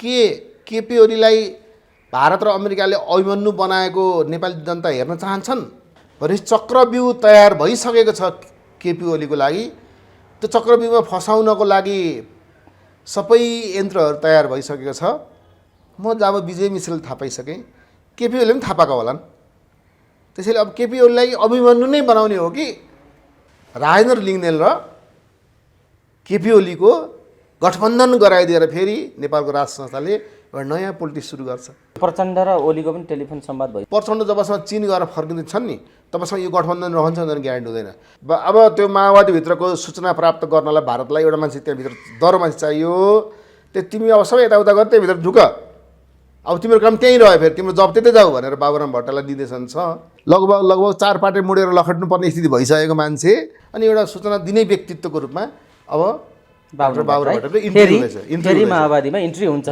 केपी ओलीलाई भारत र अमेरिकाले अभिमन्यु बनाएको नेपाली जनता हेर्न चाहन्छन् भने चक्रव्यूह तयार भइसकेको छ केपी ओलीको लागि। त्यो चक्रव्यूहमा फसाउनको लागि सबै यन्त्रहरू तयार भइसकेको छ। म जब विजय मिश्रले थाहा पाइसकेँ, केपी ओलीले पनि थाहा पाएको होलान्। त्यसैले अब केपी ओलीलाई अभिमन्यु नै बनाउने हो कि राजेन्द्र लिङ्गदेन र केपी ओलीको गठबन्धन गराइदिएर फेरि नेपालको राज संस्थाले एउटा नयाँ पोलिटिक्स सुरु गर्छ। प्रचण्ड र ओलीको पनि टेलिफोन संवाद भयो। प्रचण्ड जबसम्म चीन गएर फर्किँदैछन् नि तबसम्म यो गठबन्धन रहन्छ भनेर ग्यारेन्टी हुँदैन। अब त्यो माओवादीभित्रको सूचना प्राप्त गर्नलाई भारतलाई एउटा मान्छे त्यहाँभित्र दर मान्छे चाहियो। त्यो तिमी अब सबै यताउता गरेर त्यहीँभित्र ढुक, अब तिम्रो काम त्यहीँ रह्यो, फेरि तिम्रो जब त्यतै जाऊ भनेर बाबुराम भट्टराईलाई निर्देशन छ। लगभग 4 पाटे मुडेर लखट्नुपर्ने स्थिति भइसकेको मान्छे अनि एउटा सूचना दिने व्यक्तित्वको रूपमा अब बाबुराम भट्टराईले फेरि माओवादीमा इन्ट्री हुन्छ।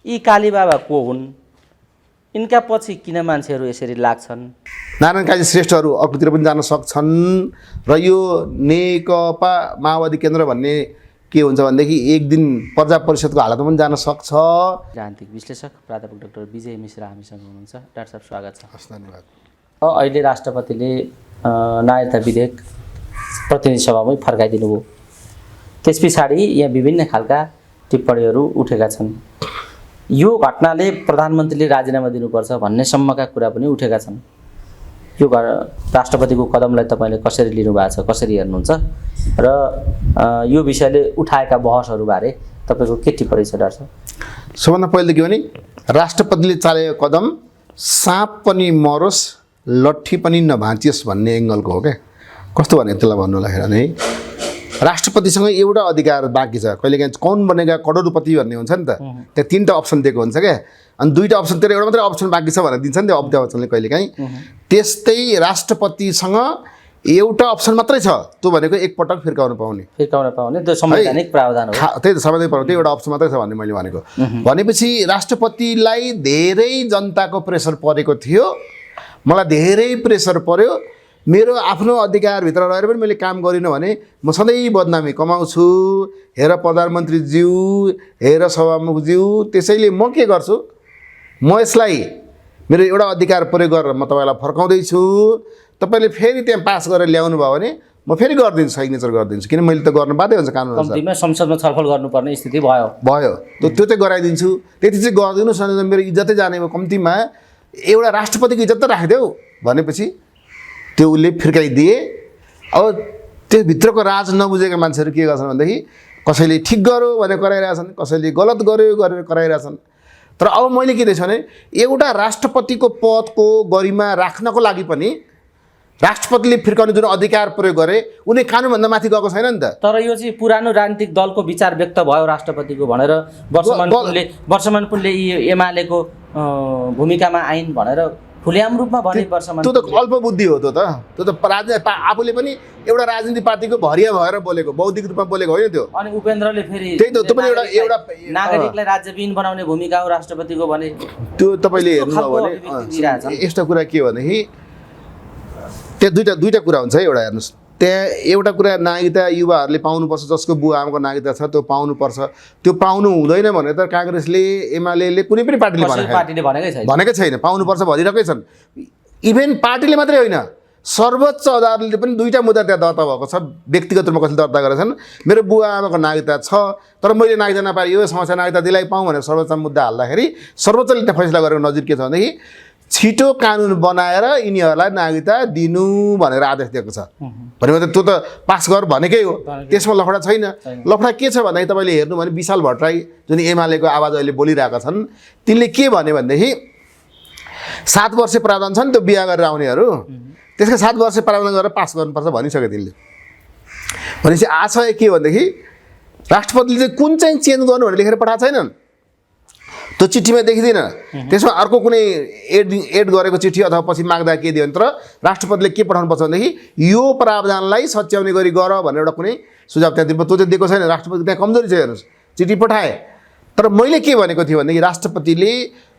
यी काली बाबा को हुन्? यिनका पछि किन मान्छेहरू यसरी लाग्छन्? नारायण काजी श्रेष्ठहरू अग्लोतिर पनि जान सक्छन् र यो नेकपा माओवादी केन्द्र भन्ने के हुन्छ भनेदेखि एक दिन प्रजा परिषदको हालतमा पनि जान सक्छ। राजनीतिक विश्लेषक प्राध्यापक डाक्टर विजय मिश्र हामीसँग हुनुहुन्छ। डाक्टर साहब स्वागत छ। हस्, धन्यवाद। अहिले राष्ट्रपतिले नागरिकता विधेयक प्रतिनिधि सभामै फर्काइदिनु भयो। त्यस पछाडि यहाँ विभिन्न खालका टिप्पणीहरू उठेका छन्। यो घटनाले प्रधानमन्त्रीले राजीनामा दिनुपर्छ भन्नेसम्मका कुरा पनि उठेका छन्। यो राष्ट्रपतिको कदमलाई तपाईँले कसरी लिनुभएको छ, कसरी हेर्नुहुन्छ र यो विषयले उठाएका बहसहरूबारे तपाईँको के टिप्पणी छ डाक्टर साहब? सबभन्दा पहिले के भने राष्ट्रपतिले चालेको कदम साँप पनि मरोस् लट्ठी पनि नभाँचियोस् भन्ने एङ्गलको हो क्या। कस्तो भने त्यसलाई भन्नु लाग्यो भने राष्ट्रपतिसँग एउटा अधिकार बाँकी छ। कहिलेकाहीँ कौन बनेगा करोडपति भन्ने हुन्छ नि त, त्यहाँ 3टा अप्सन दिएको हुन्छ क्या। अनि 2टा अप्सन तेरो एउटा मात्रै अप्सन बाँकी छ भनेर दिन्छ नि त्यो अमिताभ बच्चनले कहिलेकाहीँ। त्यस्तै राष्ट्रपतिसँग एउटा अप्सन मात्रै छ, त्यो भनेको एकपटक फिर्काउन पाउने त्यो संवैधानिक प्रावधान हो। त्यही त संवैधानिक प्रावधान, त्यो एउटा अप्सन मात्रै छ भन्ने मैले भनेको। भनेपछि राष्ट्रपतिलाई धेरै जनताको प्रेसर परेको थियो, मलाई धेरै प्रेसर पर्यो। मेरो आफ्नो अधिकारभित्र रहेर पनि मैले काम गरिनँ भने म सधैँ बदनामी कमाउँछु। हेर प्रधानमन्त्रीज्यू, हेर सभामुखज्यू। त्यसैले म के गर्छु, म यसलाई मेरो एउटा अधिकार प्रयोग गरेर म तपाईँलाई फर्काउँदैछु। तपाईँले फेरि त्यहाँ पास गरेर ल्याउनु भयो भने म फेरि गरिदिन्छु, सिग्नेचर गरिदिन्छु, किन मैले त गर्न बाध्य हुन्छ कानुन अनुसार। कम्तीमा संसदमा छलफल गर्नुपर्ने स्थिति भयो त्यो चाहिँ गराइदिन्छु। त्यति चाहिँ गरिदिनुहोस् न, मेरो इज्जतै जाने भयो। कम्तीमा एउटा राष्ट्रपतिको इज्जत त राखिदेऊ भनेपछि त्यो उसले फिर्काइदिए। अब त्यो भित्रको राज नबुझेका मान्छेहरू के गर्छन् भनेदेखि कसैले ठिक गर्यो भने कराइरहेछन्, कसैले गलत गर्यो गरेर कराइरहेछन्। तर अब मैले के देख्छु भने एउटा राष्ट्रपतिको पदको गरिमा राख्नको लागि पनि राष्ट्रपतिले फिर्काउने जुन अधिकार प्रयोग गरे उनी कानुनभन्दा माथि गएको छैन नि त। तर यो चाहिँ पुरानो राजनीतिक दलको विचार व्यक्त भयो राष्ट्रपतिको भनेर वर्षमान पुनले एमालेको भूमिकामा आइन् भनेर खुलेआम रूपमा भने वर्षमान। त्यो त अल्पबुद्धि हो। त्यो त आफूले पनि एउटा राजनीतिक पार्टीको भरिया भएर बोलेको, बौद्धिक रूपमा बोलेको होइन त्यो। अनि उपेन्द्रले फेरि त्यही त, त्यो पनि एउटा नागरिकलाई राज्यविहीन बनाउने भूमिका हो राष्ट्रपतिको भने। त्यो तपाईँले हेर्नुभयो भने यस्तो कुरा के हो भनेदेखि त्यहाँ दुईटा कुरा हुन्छ है। एउटा हेर्नुहोस्, त्यहाँ एउटा कुरा नागरिकता युवाहरूले पाउनुपर्छ, जसको बुवा आमाको नागरिकता छ त्यो पाउनुपर्छ। त्यो पाउनु हुँदैन भने त काङ्ग्रेसले एमाले कुनै पनि पार्टीले भनेकै छैन, पाउनुपर्छ भनिरहेकै छन्। इभेन पार्टीले मात्रै होइन, सर्वोच्च अदालतले पनि 2टा मुद्दा त्यहाँ दर्ता भएको छ। व्यक्तिगत रूपमा कसैले दर्ता गरेछन्, मेरो बुवा आमाको नागरिकता छ तर मैले नागरिकता नपाएँ, यो समस्या नागरिकता दिलाई पाऊँ भनेर सर्वोच्च मुद्दा हाल्दाखेरि सर्वोच्चले त्यहाँ फैसला गरेको नजिर के छ भनेदेखि छिटो कानुन बनाएर यिनीहरूलाई नागरिकता दिनु भनेर आदेश दिएको छ। भनेपछि त्यो त पास गर भनेकै हो, त्यसमा लफडा छैन। लफडा के छ भन्दाखेरि तपाईँले हेर्नु भने विशाल भट्टराई जुन एमालेको आवाज अहिले बोलिरहेका छन्, तिनले के भने भनेदेखि 7 वर्ष प्रावधान छ नि त्यो बिहा गरेर आउनेहरू, त्यसको 7 वर्ष प्रावधान गरेर पास गर्नुपर्छ भनिसक्यो तिनले। भनेपछि आशय के भनेदेखि राष्ट्रपतिले चाहिँ कुन चाहिँ चेन्ज गर्नु भनेर लेखेर पठाएको छैनन्, त्यो चिठीमा देखिँदैन। त्यसमा अर्को कुनै एड गरेको चिठी अथवा पछि माग्दा के दियो भने, तर राष्ट्रपतिले के पठाउनुपर्छ भनेदेखि यो प्रावधानलाई सच्याउने गरी गर भनेर एउटा कुनै सुझाव त्यहाँ दिनु, त्यो चाहिँ दिएको छैन। राष्ट्रपति त्यहाँ कमजोरी छ हेर्नुहोस्, चिठी पठाए। तर मैले के भनेको थिएँ भनेदेखि राष्ट्रपतिले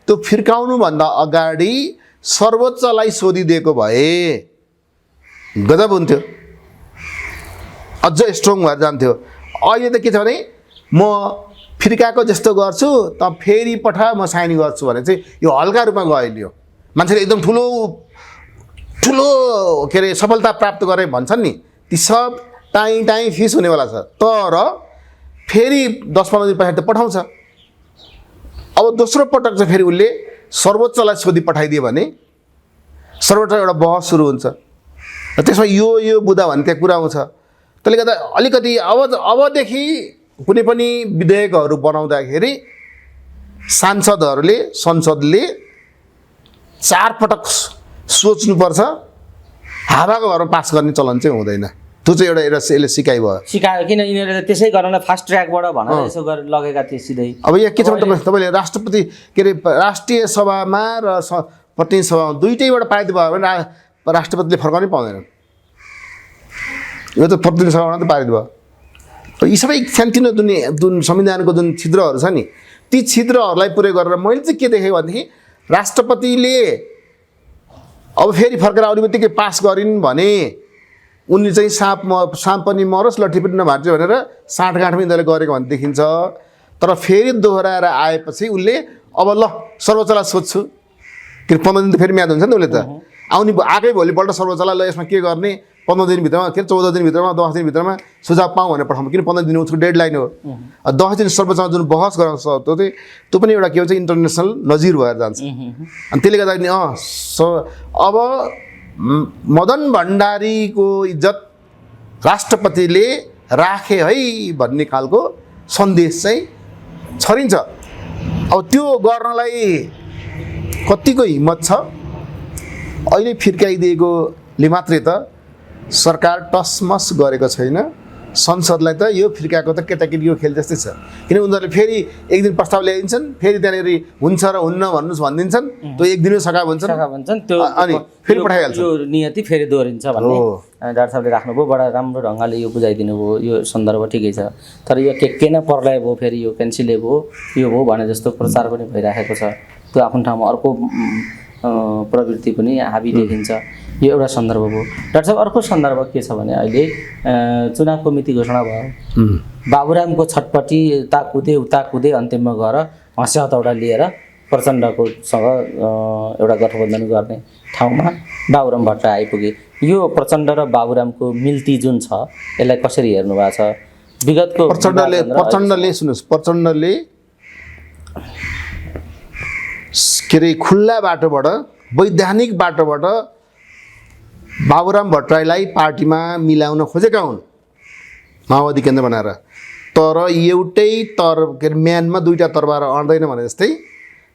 त्यो फिर्काउनुभन्दा अगाडि सर्वोच्चलाई सोधिदिएको भए गजब हुन्थ्यो, अझ स्ट्रङ भएर जान्थ्यो। अहिले त के छ भने म फिर्काको जस्तो गर्छु त फेरि पठा म साइन गर्छु भने चाहिँ यो हल्का रूपमा गयो मान्छेले एकदम ठुलो ठुलो के अरे सफलता प्राप्त गरे भन्छन् नि ती सब टाइम फिस हुनेवाला छ तर फेरि 10-15 दिन पछाडि त पठाउँछ अब दोस्रो पटक चाहिँ फेरि उसले सर्वोच्चलाई सोधी पठाइदियो भने सर्वोच्च एउटा बहस सुरु हुन्छ र त्यसमा यो बुदा भन्ने त्यहाँ कुरा आउँछ त्यसले गर्दा अलिकति अबदेखि कुनै पनि विधेयकहरू बनाउँदाखेरि सांसदहरूले संसदले 4 पटक सोच्नुपर्छ हावाको घरमा पास गर्ने चलन चाहिँ हुँदैन त्यो चाहिँ एउटा यसले सिकाइ भयो सिकायो किन यिनीहरूले त्यसै गर्न फास्ट ट्र्याकबाट भनेर यसो गरेर लगेका थिए सिधै अब यहाँ के छ भने तपाईँले राष्ट्रपति के अरे राष्ट्रिय सभामा र प्रतिनिधि सभामा दुईटैबाट पारित भयो भने राष्ट्रपतिले फर्काउनै पाउँदैन यो त प्रतिनिधि सभामा त पारित भयो यी सबै सानोतिनो जुन संविधानको जुन छिद्रहरू छ नि ती छिद्रहरूलाई प्रयोग गरेर मैले चाहिँ के देखेँ भनेदेखि राष्ट्रपतिले अब फेरि फर्केर आउने बित्तिकै पास गरिन् भने उनले चाहिँ साँप पनि मरोस् लट्ठी पनि नभाट्छ भनेर साँठगाँठ पनि उनीहरूले गरेको भन्ने देखिन्छ तर फेरि दोहोऱ्याएर आएपछि उसले अब ल सर्वोच्चलाई सोध्छु किन 15 दिन त फेरि म्याद हुन्छ नि उसले त आएकै भोलिपल्ट सर्वोच्चलाई ल यसमा के गर्ने 15 दिनभित्रमा के 14 दिनभित्रमा 10 दिनभित्रमा सुझाव पाऊँ भनेर पठाउनु किन 15 दिन उसको डेडलाइन हो 10 दिन सर्वोच्चमा जुन बहस गराउँछ त्यो पनि एउटा के भन्छ इन्टरनेसनल नजिर भएर जान्छ अनि त्यसले गर्दा अब मदन भण्डारीको इज्जत राष्ट्रपतिले राखे है भन्ने खालको सन्देश चाहिँ छरिन्छ अब त्यो गर्नलाई कतिको हिम्मत छ अहिले फिर्काइदिएकोले मात्रै त सरकार टसमस गरेको छैन संसदलाई त यो फिर्काएको त केटाकेटीको खेल जस्तै छ किन उनीहरूले फेरि एक दिन प्रस्ताव ल्याइदिन्छन् फेरि त्यहाँनिर हुन्छ र हुन्न भन्नुहोस् भनिदिन्छन् त्यो एक दिनमै सकाब भन्छन् त्यो अनि फेरि पठाइहाल्छ यो नियति फेरि दोहोरिन्छ भन्ने डाक्टर साहबले राख्नुभयो बडा राम्रो ढङ्गले यो बुझाइदिनु भयो यो सन्दर्भ ठिकै छ तर यो के न पर्लाइ भयो फेरि यो क्यान्सिलै भयो यो भयो भने जस्तो प्रचार पनि भइराखेको छ त्यो आफ्नो ठाउँमा अर्को प्रवृत्ति पनि हाबी देखिन्छ यो एउटा सन्दर्भ भयो डाक्टर साहब अर्को सन्दर्भ के छ भने अहिले चुनावको मिति घोषणा भयो बाबुरामको छटपटी उता कुदे अन्तिममा गएर हँस्य हतौडा लिएर प्रचण्डको सँग एउटा गठबन्धन गर्ने ठाउँमा बाबुराम भट्टराई आइपुगे यो प्रचण्ड र बाबुरामको मिल्ती जुन छ यसलाई कसरी हेर्नु भएको छ विगतको प्रचण्डले सुन्नुहोस् प्रचण्डले के अरे खुल्ला बाटोबाट वैधानिक बाटोबाट बाबुराम भट्टराईलाई पार्टीमा मिलाउन खोजेका हुन् माओवादी केन्द्र बनाएर तर एउटै के अरे म्यानमा दुईवटा तरबार अड्दैन भने जस्तै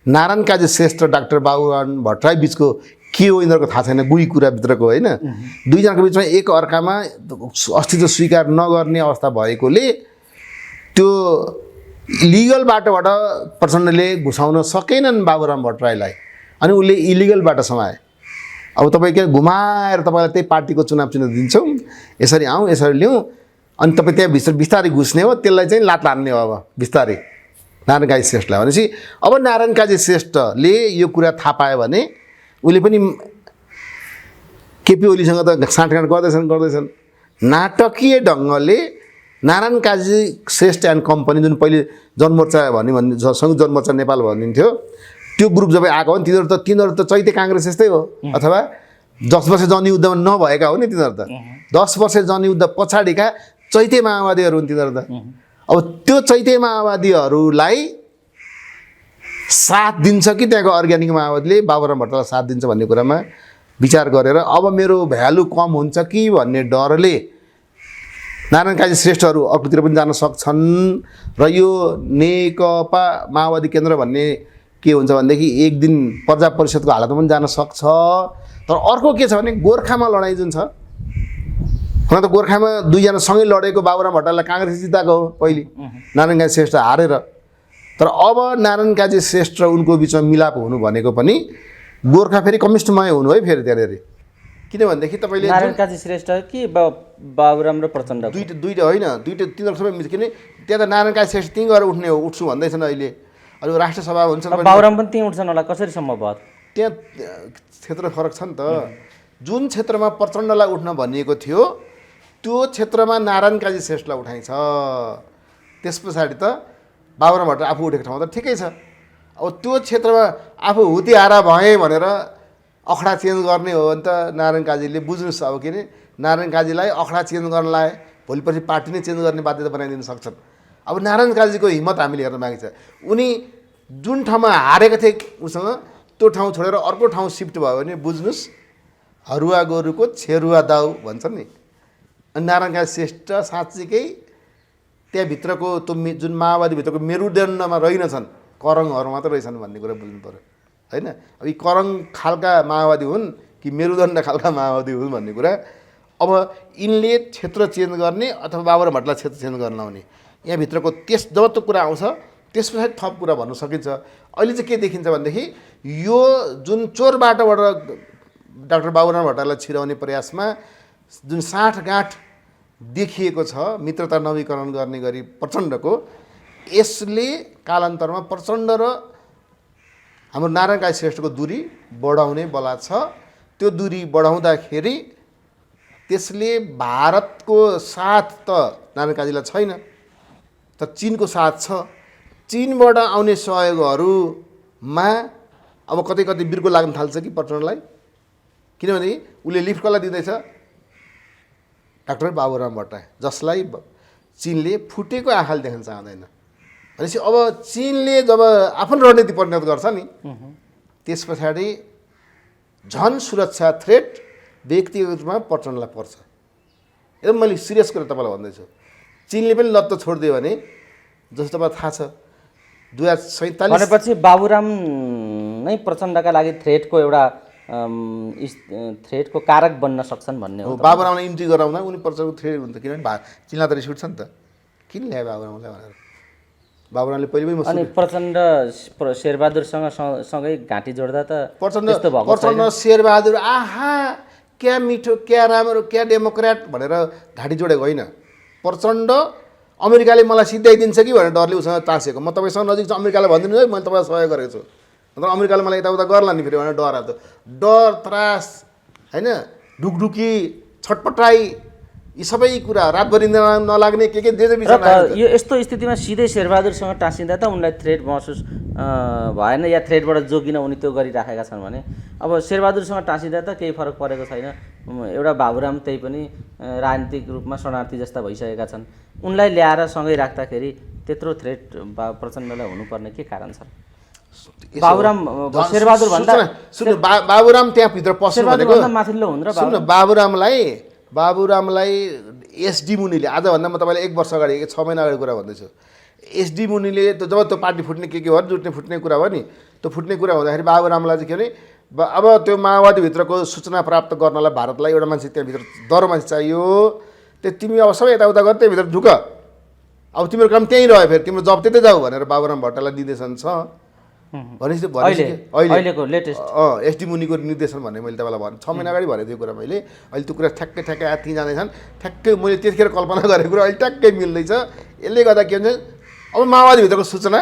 नारायण काजी श्रेष्ठ र डाक्टर बाबुराम भट्टराई बिचको के हो यिनीहरूको थाहा छैन गुही कुराभित्रको होइन दुईजनाको बिचमा एक अर्कामा अस्तित्व स्वीकार नगर्ने अवस्था भएकोले त्यो लिगल बाटोबाट प्रचण्डले घुसाउन सकेनन् बाबुराम भट्टराईलाई अनि उसले इलिगल बाटो समाए अब तपाईँ के घुमाएर तपाईँलाई त्यही पार्टीको चुनाव चिन्ह दिन्छौँ यसरी आउँ यसरी ल्याउँ अनि तपाईँ त्यहाँ बिस्तारै घुस्ने हो त्यसलाई चाहिँ लात हान्ने हो अब बिस्तारै नारायण काजी श्रेष्ठलाई भनेपछि अब नारायण काजी श्रेष्ठले यो कुरा थाहा पायो भने उसले पनि केपी ओलीसँग त साँठगाँठ गर्दैछन् नाटकीय ढङ्गले नारायण काजी श्रेष्ठ एन्ड कम्पनी जुन पहिले जनमोर्चा भन्ने संयुक्त जनमोर्चा नेपाल भनिन्थ्यो त्यो ग्रुप जब आएको हो नि तिनीहरू त चैते काङ्ग्रेस जस्तै हो अथवा 10 वर्ष जनयुद्धमा नभएका हो नि तिनीहरू त 10 वर्ष जनयुद्ध पछाडिका चैते माओवादीहरू हुन् तिनीहरू त अब त्यो चैते माओवादीहरूलाई साथ दिन्छ कि त्यहाँको अर्ग्यानिक माओवादीले बाबुराम भट्टराईलाई साथ दिन्छ भन्ने कुरामा विचार गरेर अब मेरो भ्यालु कम हुन्छ कि भन्ने डरले नारायण काजी श्रेष्ठहरू अर्कोतिर पनि जान सक्छन् र यो नेकपा माओवादी केन्द्र भन्ने के हुन्छ भनेदेखि एक दिन प्रजा परिषदको हालतमा पनि जान सक्छ तर अर्को के छ भने गोर्खामा लडाइँ जुन छ हुन त गोर्खामा दुईजना सँगै लडेको बाबुराम भट्टराईलाई काङ्ग्रेस जिताएको हो पहिले नारायण काजी श्रेष्ठ हारेर तर अब नारायण काजी श्रेष्ठ र उनको बिचमा मिलाप हुनु भनेको पनि गोर्खा फेरि कम्युनिस्टमय हुनु है फेरि त्यहाँनिर किनभनेदेखि तपाईँले नारायण काजी श्रेष्ठ कि बाबुराम र प्रचण्ड दुईटा होइन तिनीहरू सबै मिल्छ किन त्यहाँ त नारायण काजी श्रेष्ठ त्यहीँ गएर उठ्छु भन्दैछन् अहिले अरू राष्ट्र सभा हुन्छ बाबुराम पनि त्यहीँ उठ्छन् होला कसरी सम्भव भयो त्यहाँ क्षेत्र फरक छ नि त जुन क्षेत्रमा प्रचण्डलाई उठ्न भनिएको थियो त्यो क्षेत्रमा नारायण काजी श्रेष्ठलाई उठाइन्छ त्यस पछाडि त बाबुराम भट्टराई आफू उठेको ठाउँ त ठिकै छ। अब त्यो क्षेत्रमा आफू हुतिहारा भएँ भनेर अखडा चेन्ज गर्ने हो भने त नारायण काजीले बुझ्नुहोस्। अब के अरे नारायण काजीलाई अखडा चेन्ज गर्नलाई भोलिपर्सि पार्टी नै चेन्ज गर्ने बाध्यता बनाइदिन सक्छन्। अब नारायण काजीको हिम्मत हामीले हेर्न बाँकी छ। उनी जुन ठाउँमा हारेका थिए उसँग त्यो ठाउँ छोडेर अर्को ठाउँ सिफ्ट भयो भने बुझ्नुहोस् हरुवा गोरुको छेरुवा दाउ भन्छन् नि। अनि नारायण काजी श्रेष्ठ साँच्चीकै त्यहाँभित्रको त्यो जुन माओवादीभित्रको मेरुदण्डमा रहेनछन्, करङहरू मात्र रहेछन् भन्ने कुरा बुझ्नु पऱ्यो होइन। अब यी करङ खालका माओवादी हुन् कि मेरुदण्ड खालका माओवादी हुन् भन्ने कुरा। अब यिनले क्षेत्र चेन्ज गर्ने अथवा बाबुराम भट्टराईलाई क्षेत्र चेन्ज गर्न लाउने, यहाँभित्रको जब त्यो कुरा आउँछ त्यस पछाडि थप कुरा भन्नु सकिन्छ। अहिले चाहिँ के देखिन्छ भनेदेखि यो जुन चोर बाटोबाट डाक्टर बाबुराम भट्टराईलाई छिराउने प्रयासमा जुन साँठगाँठ देखिएको छ मित्रता नवीकरण गर्ने गरी प्रचण्डको, यसले कालान्तरमा प्रचण्ड र हाम्रो नारायण काजी श्रेष्ठको दूरी बढाउने बला छ। त्यो दूरी बढाउँदाखेरि त्यसले भारतको साथ त नारायण काजीलाई छैन, त चिनको साथ छ। चिनबाट आउने सहयोगहरूमा अब कतै कतै बिर्को लाग्न थाल्छ कि प्रचण्डलाई, किनभने उसले लिफ्ट कसलाई दिँदैछ? डाक्टर बाबुराम भट्टराई, जसलाई चिनले फुटेको आँखाले देख्न चाहँदैन। भनेपछि अब चिनले जब आफ्नो रणनीति परिणत गर्छ नि त्यस पछाडि झन सुरक्षा थ्रेट व्यक्तिगत रूपमा प्रचण्डलाई पर्छ। एकदम मैले सिरियस कुरा तपाईँलाई भन्दैछु। चिनले पनि लत्त छोडिदियो भने जस्तो तपाईँलाई थाहा छ 2047 भनेपछि बाबुराम नै प्रचण्डका लागि थ्रेटको कारक बन्न सक्छन् भन्ने हो। बाबुरामलाई इन्ट्री गराउँदा उनी प्रचण्डको थ्रेट हुन्छ, किनभने चिनलाई त रिस उठ्छ नि त, किन ल्यायो बाबुरामलाई भनेर। बाबुरामले पहिले पनि अनि प्रचण्ड शेरबहादुरसँग सँगै घाँटी जोड्दा त प्रचण्ड शेरबहादुर आहा क्या मिठो क्या राम्रो क्या डेमोक्रेट भनेर घाँटी जोडेको होइन। प्रचण्ड अमेरिकाले मलाई सिद्ध्याइदिन्छ कि भनेर डरले उसँग टाँसेको। म तपाईँसँग नजिक छ, अमेरिकालाई भनिदिनु है मैले तपाईँलाई सहयोग गरेको छु, अन्त अमेरिकाले मलाई यताउता गर्ला नि फेरि भनेर डराएको। डर त्रास होइन, ढुकढुकी छटपटाई यी सबै कुरा रातभरि नलाग्ने के यो यस्तो स्थितिमा सिधै शेरबहादुरसँग टाँसिँदा त उनलाई थ्रेट महसुस भएन या थ्रेटबाट जोगिन उनी त्यो गरिराखेका छन् भने अब शेरबहादुरसँग टाँसिँदा त केही फरक परेको छैन। एउटा बाबुराम त्यही पनि राजनीतिक रूपमा शरणार्थी जस्ता भइसकेका छन्। उनलाई ल्याएर सँगै राख्दाखेरि त्यत्रो थ्रेट प्रचण्डलाई हुनुपर्ने के कारण छ? बाबुराम शेरबहादुर भन्दा सुन्नु, बाबुराम त्यहाँभित्र पस्नु भनेको माथिल्लो हुन् र सुन्नु, बाबुरामलाई एसडी मुनिले आजभन्दा म तपाईँलाई 1 वर्ष अगाडि 6 महिना अगाडि कुरा भन्दैछु। एसडी मुनिले त जब त्यो पार्टी फुट्ने के भयो जुट्ने फुट्ने कुरा भयो नि, त्यो फुट्ने कुरा हुँदाखेरि बाबुरामलाई चाहिँ के भने अब त्यो माओवादीभित्रको सूचना प्राप्त गर्नलाई भारतलाई एउटा मान्छे त्यहाँभित्र दरो मान्छे चाहियो। त्यो तिमी अब सबै यताउता गर, त्यहीँभित्र ढुक, अब तिम्रो काम त्यहीँ रह्यो, फेरि तिम्रो जब त्यतै जाऊ भनेर बाबुराम भट्टराईलाई निर्देशन छ। भनेपछि अहिलेको लेटेस्ट एसडी मुनिको निर्देशन भन्ने मैले तपाईँलाई भने 6 महिना अगाडि भनेको त्यो कुरा मैले। अहिले त्यो कुरा ठ्याक्कै आत्ती जाँदैछन्, ठ्याक्कै मैले त्यतिखेर कल्पना गरेको कुरा अहिले ट्याक्कै मिल्दैछ। यसले गर्दा के हुन्छ अब माओवादीभित्रको सूचना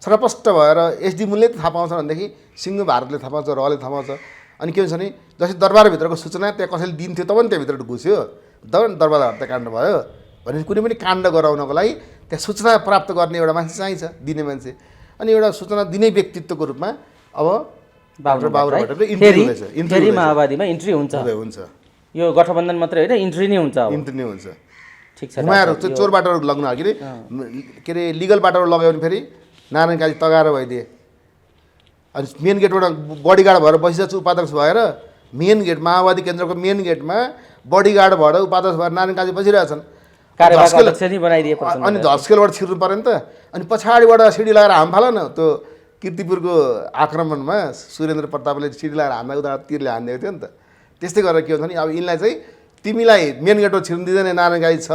छरपष्ट भएर एसडी मुनिले थाहा पाउँछ भनेदेखि सिङ्गो भारतले थाहा पाउँछ, रहले थाहा पाउँछ। अनि के हुन्छ भने जस्तै दरबारभित्रको सूचना त्यहाँ कसैले दिन्थ्यो तब नि त्यहाँभित्र घुस्यो, तब नि दरबार हत्याकाण्ड भयो। भने कुनै पनि काण्ड गराउनको लागि त्यहाँ सूचना प्राप्त गर्ने एउटा मान्छे चाहिन्छ, दिने मान्छे। अनि एउटा सूचना दिने व्यक्तित्वको रूपमा अब डाक्टर बाबुराम भट्टराईले माओवादीमा इन्ट्री हुन्छ। यो गठबन्धन मात्रै होइन, इन्ट्री नै हुन्छ। इन्ट्री नै हुन्छ। ठिक छ। घुमाएर चोर बाटोहरू लग्नु के अरे लिगल बाटोहरू लग्यो भने फेरि नारायण काजी तगाएर भइदिए। अनि मेन गेटबाट बडीगार्ड भएर बसिरहेको छु उपाध्यक्ष भएर, मेन गेट माओवादी केन्द्रको मेन गेटमा बडीगार्ड भएर उपाध्यक्ष भएर नारायण काजी बसिरहेछन्। अनि झस्केलबाट छिर्नु पऱ्यो नि त। अनि पछाडिबाट सिडी लगाएर हाम फाल न, त्यो किर्तिपुरको आक्रमणमा सुरेन्द्र प्रतापले सिडी लगाएर हान्दा उता तिरले हानिदिएको थियो नि त। त्यस्तै गरेर के हुन्छ भने अब यिनलाई चाहिँ तिमीलाई मेन गेटबाट छिर्नु दिँदैन, नारायण काजी छ,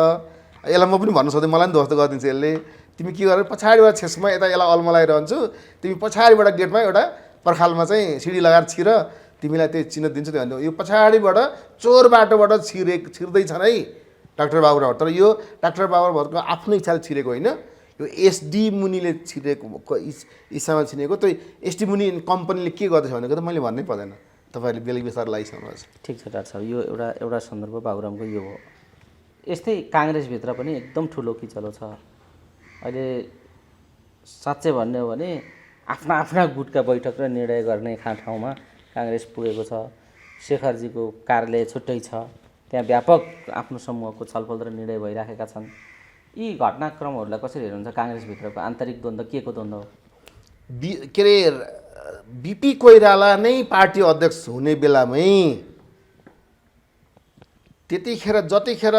यसलाई म पनि भन्नु सक्दैन, मलाई पनि ध्वस्त गरिदिन्छ यसले, तिमी के गरेर पछाडिबाट छेसमा यता यसलाई अल्मलाइरहन्छु, तिमी पछाडिबाट गेटमा एउटा पर्खालमा चाहिँ सिडी लगाएर छिर, तिमीलाई त्यही चिन्ह दिन्छु त्यो भन्यो। यो पछाडिबाट चोर बाटोबाट छिर्दैछन् है डाक्टर बाबुराम। तर यो डाक्टर बाबुराम भट्टको आफ्नो इच्छाले छिरेको होइन, यो एसडी मुनिले छिरेको इच्छामा छिरेको। त्यो एसडी मुनि कम्पनीले के गर्दैछ भनेको त मैले भन्नै पर्दैन, तपाईँहरूले बेला बिस्तार लगाइसक्नुहोस्। ठिक छ डाक्टर साहब, यो एउटा सन्दर्भ बाबुरामको यो हो। यस्तै काङ्ग्रेसभित्र पनि एकदम ठुलो किचलो छ। अहिले साँच्चै भन्ने हो भने आफ्ना आफ्ना गुटका बैठक र निर्णय गर्ने ठाउँमा काङ्ग्रेस पुगेको छ। शेखरजीको कार्यालय छुट्टै छ, त्यहाँ व्यापक आफ्नो समूहको छलफल र निर्णय भइराखेका छन्। यी घटनाक्रमहरूलाई कसरी हेर्नुहुन्छ? काङ्ग्रेसभित्रको आन्तरिक द्वन्द्व के को द्वन्द्व हो? के अरे बिपी कोइराला नै पार्टी अध्यक्ष हुने बेलामै त्यतिखेर जतिखेर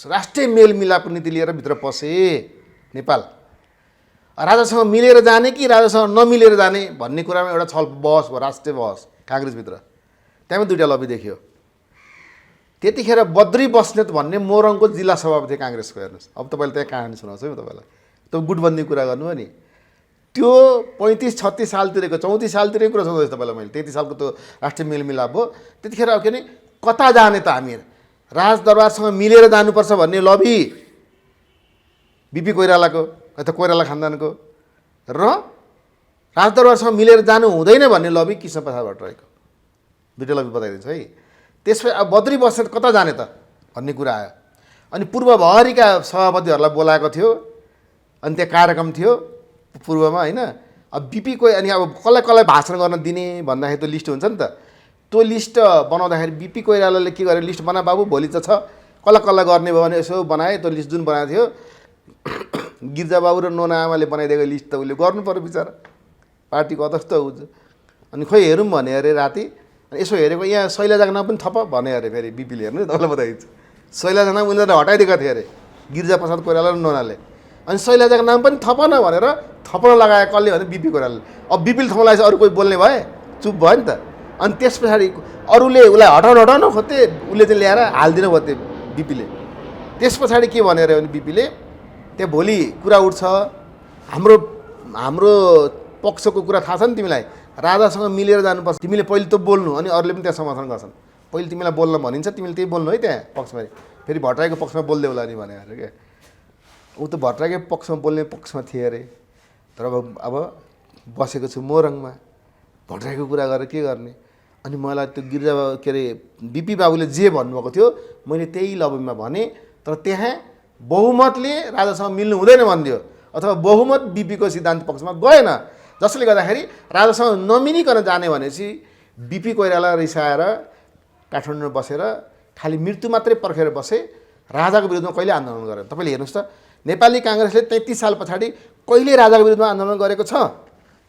राष्ट्रिय मेलमिलाप नीति लिएर भित्र पसे नेपाल, राजासँग मिलेर जाने कि राजासँग नमिलेर जाने भन्ने कुरामा एउटा बहस भयो, राष्ट्रिय बहस काङ्ग्रेसभित्र। त्यहाँमा दुईवटा लबी देखियो। त्यतिखेर बद्री बस्नेत भन्ने मोरङको जिल्ला सभापति काङ्ग्रेसको, हेर्नुहोस्। अब तपाईँले त्यहाँ कहानी सुनाउँछु है म तपाईँलाई। त्यो गुटबन्दी कुरा गर्नुभयो नि, त्यो 35-36 सालतिरको 34 सालतिरकै कुरा सुनाउँदैछु तपाईँलाई मैले। 33 सालको त्यो राष्ट्रिय मेलमिलाप हो। त्यतिखेर अब के अरे कता जाने त हामी, राजदरबारसँग मिलेर जानुपर्छ भन्ने लबी बिपी कोइरालाको, त कोइराला खानदानको, र राजदरबारसँग मिलेर जानु हुँदैन भन्ने लबी कृष्णप्रसाद भट्टराईको। दुईवटा लबी बताइदिन्छु है। त्यसपछि अब बद्री बस्नेत कता जाने त भन्ने कुरा आयो। अनि पूर्वभरिका सभापतिहरूलाई बोलाएको थियो, अनि त्यहाँ कार्यक्रम थियो पूर्वमा होइन। अब बिपी कोइ अनि अब कसलाई कसलाई भाषण गर्न दिने भन्दाखेरि त्यो लिस्ट हुन्छ नि त। त्यो लिस्ट बनाउँदाखेरि बिपी कोइरालाले के गरे, लिस्ट बना बाबु, भोलि त छ, कसलाई कसलाई गर्ने भयो भने यसो बनाए। त्यो लिस्ट जुन बनाएको थियो गिर्जाबाबु र नोना आमाले बनाइदिएको लिस्ट त उसले गर्नु पर्यो बिचरा, पार्टीको अध्यक्ष हुन्छ। अनि खोइ हेरौँ भने अरे राति, अनि यसो हेरेको यहाँ शैलजाको नाम पनि थप भने अरे, फेरि बिपीले हेर्नु तपाईँलाई बताइदिन्छु। शैलजाको नाम उनीहरूले हटाइदिएको थियो अरे गिर्जाप्रसाद कोइराला र नोनाले। अनि शैलजाको नाम पनि थपन भनेर थप्न लगाए कसले भने बिपी कोइरालाले। अब बिपीले थप्न लगाएपछि अरू कोही बोल्ने भए, चुप भयो नि त। अनि त्यस पछाडि अरूले उसलाई हटाउन खोज्थे, उसले चाहिँ ल्याएर हालिदिनु भयो त्यो बिपीले। त्यस पछाडि के भने अरे भने बिपीले, त्यहाँ भोलि कुरा उठ्छ, हाम्रो पक्षको कुरा थाहा छ नि तिमीलाई, राजासँग मिलेर जानुपर्छ, तिमीले पहिले त बोल्नु, अनि अरूले पनि त्यहाँ समर्थन गर्छन्। पहिले तिमीलाई बोल्न भनिन्छ, तिमीले त्यही बोल्नु है त्यहाँ पक्षमा। फेरि भट्टराईको पक्षमा बोल्दै होला नि भने अरे क्या। ऊ त भट्टराईकै पक्षमा बोल्ने पक्षमा थिए अरे। तर अब बसेको छु मोरङमा, भट्टराईको कुरा गरेर के गर्ने। अनि मलाई त्यो गिर्जा के अरे बिपी बाबुले जे भन्नुभएको थियो मैले त्यही लबीमा भने, तर त्यहाँ बहुमतले राजासँग मिल्नु हुँदैन भनिदियो, अथवा बहुमत बिपीको सिद्धान्त पक्षमा गएन। जसले गर्दाखेरि राजासँग नमिलिकन जाने भनेपछि बिपी कोइराला रिसाएर काठमाडौँमा बसेर खालि मृत्यु मात्रै पर्खेर बसे, राजाको विरुद्धमा कहिले आन्दोलन गरेन। तपाईँले हेर्नुहोस् त, नेपाली काङ्ग्रेसले 33 साल पछाडि कहिले राजाको विरुद्धमा आन्दोलन गरेको छ?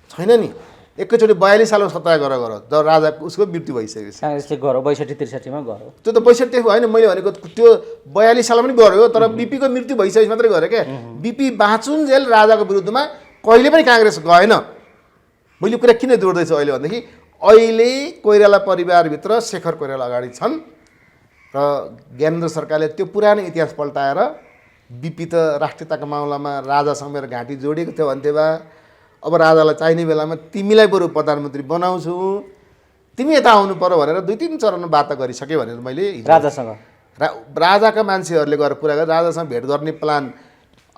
छैन नि। एकैचोटि 42 सालमा सत्याग्रह गर, जब राजा उसको मृत्यु भइसकेपछि काङ्ग्रेसले गऱ्यो, 62-63 मा गऱ्यो। त्यो त 62 होइन, मैले भनेको त्यो 42 सालमा पनि गऱ्यो, तर बिपीको मृत्यु भइसकेपछि मात्रै गऱ्यो क्या। बिपी बाँचुन्जेल राजाको विरुद्धमा कहिले पनि काङ्ग्रेस गएन। मैले कुरा किन जोड्दैछु अहिले भनेदेखि अहिले कोइराला परिवारभित्र शेखर कोइराला अगाडि छन् र ज्ञानेन्द्र सरकारले त्यो पुरानो इतिहास पल्टाएर बिपी त राष्ट्रियताको मामलामा राजासँग मेरो घाँटी जोडिएको थियो भन्थे बा, अब राजालाई चाहिने बेलामा तिमीलाई बरु प्रधानमन्त्री बनाउँछु, तिमी यता आउनु पर्यो भनेर 2-3 चरण वार्ता गरिसकेँ भनेर मैले राजासँग राजाका मान्छेहरूले गएर कुरा गरेर राजासँग भेट गर्ने प्लान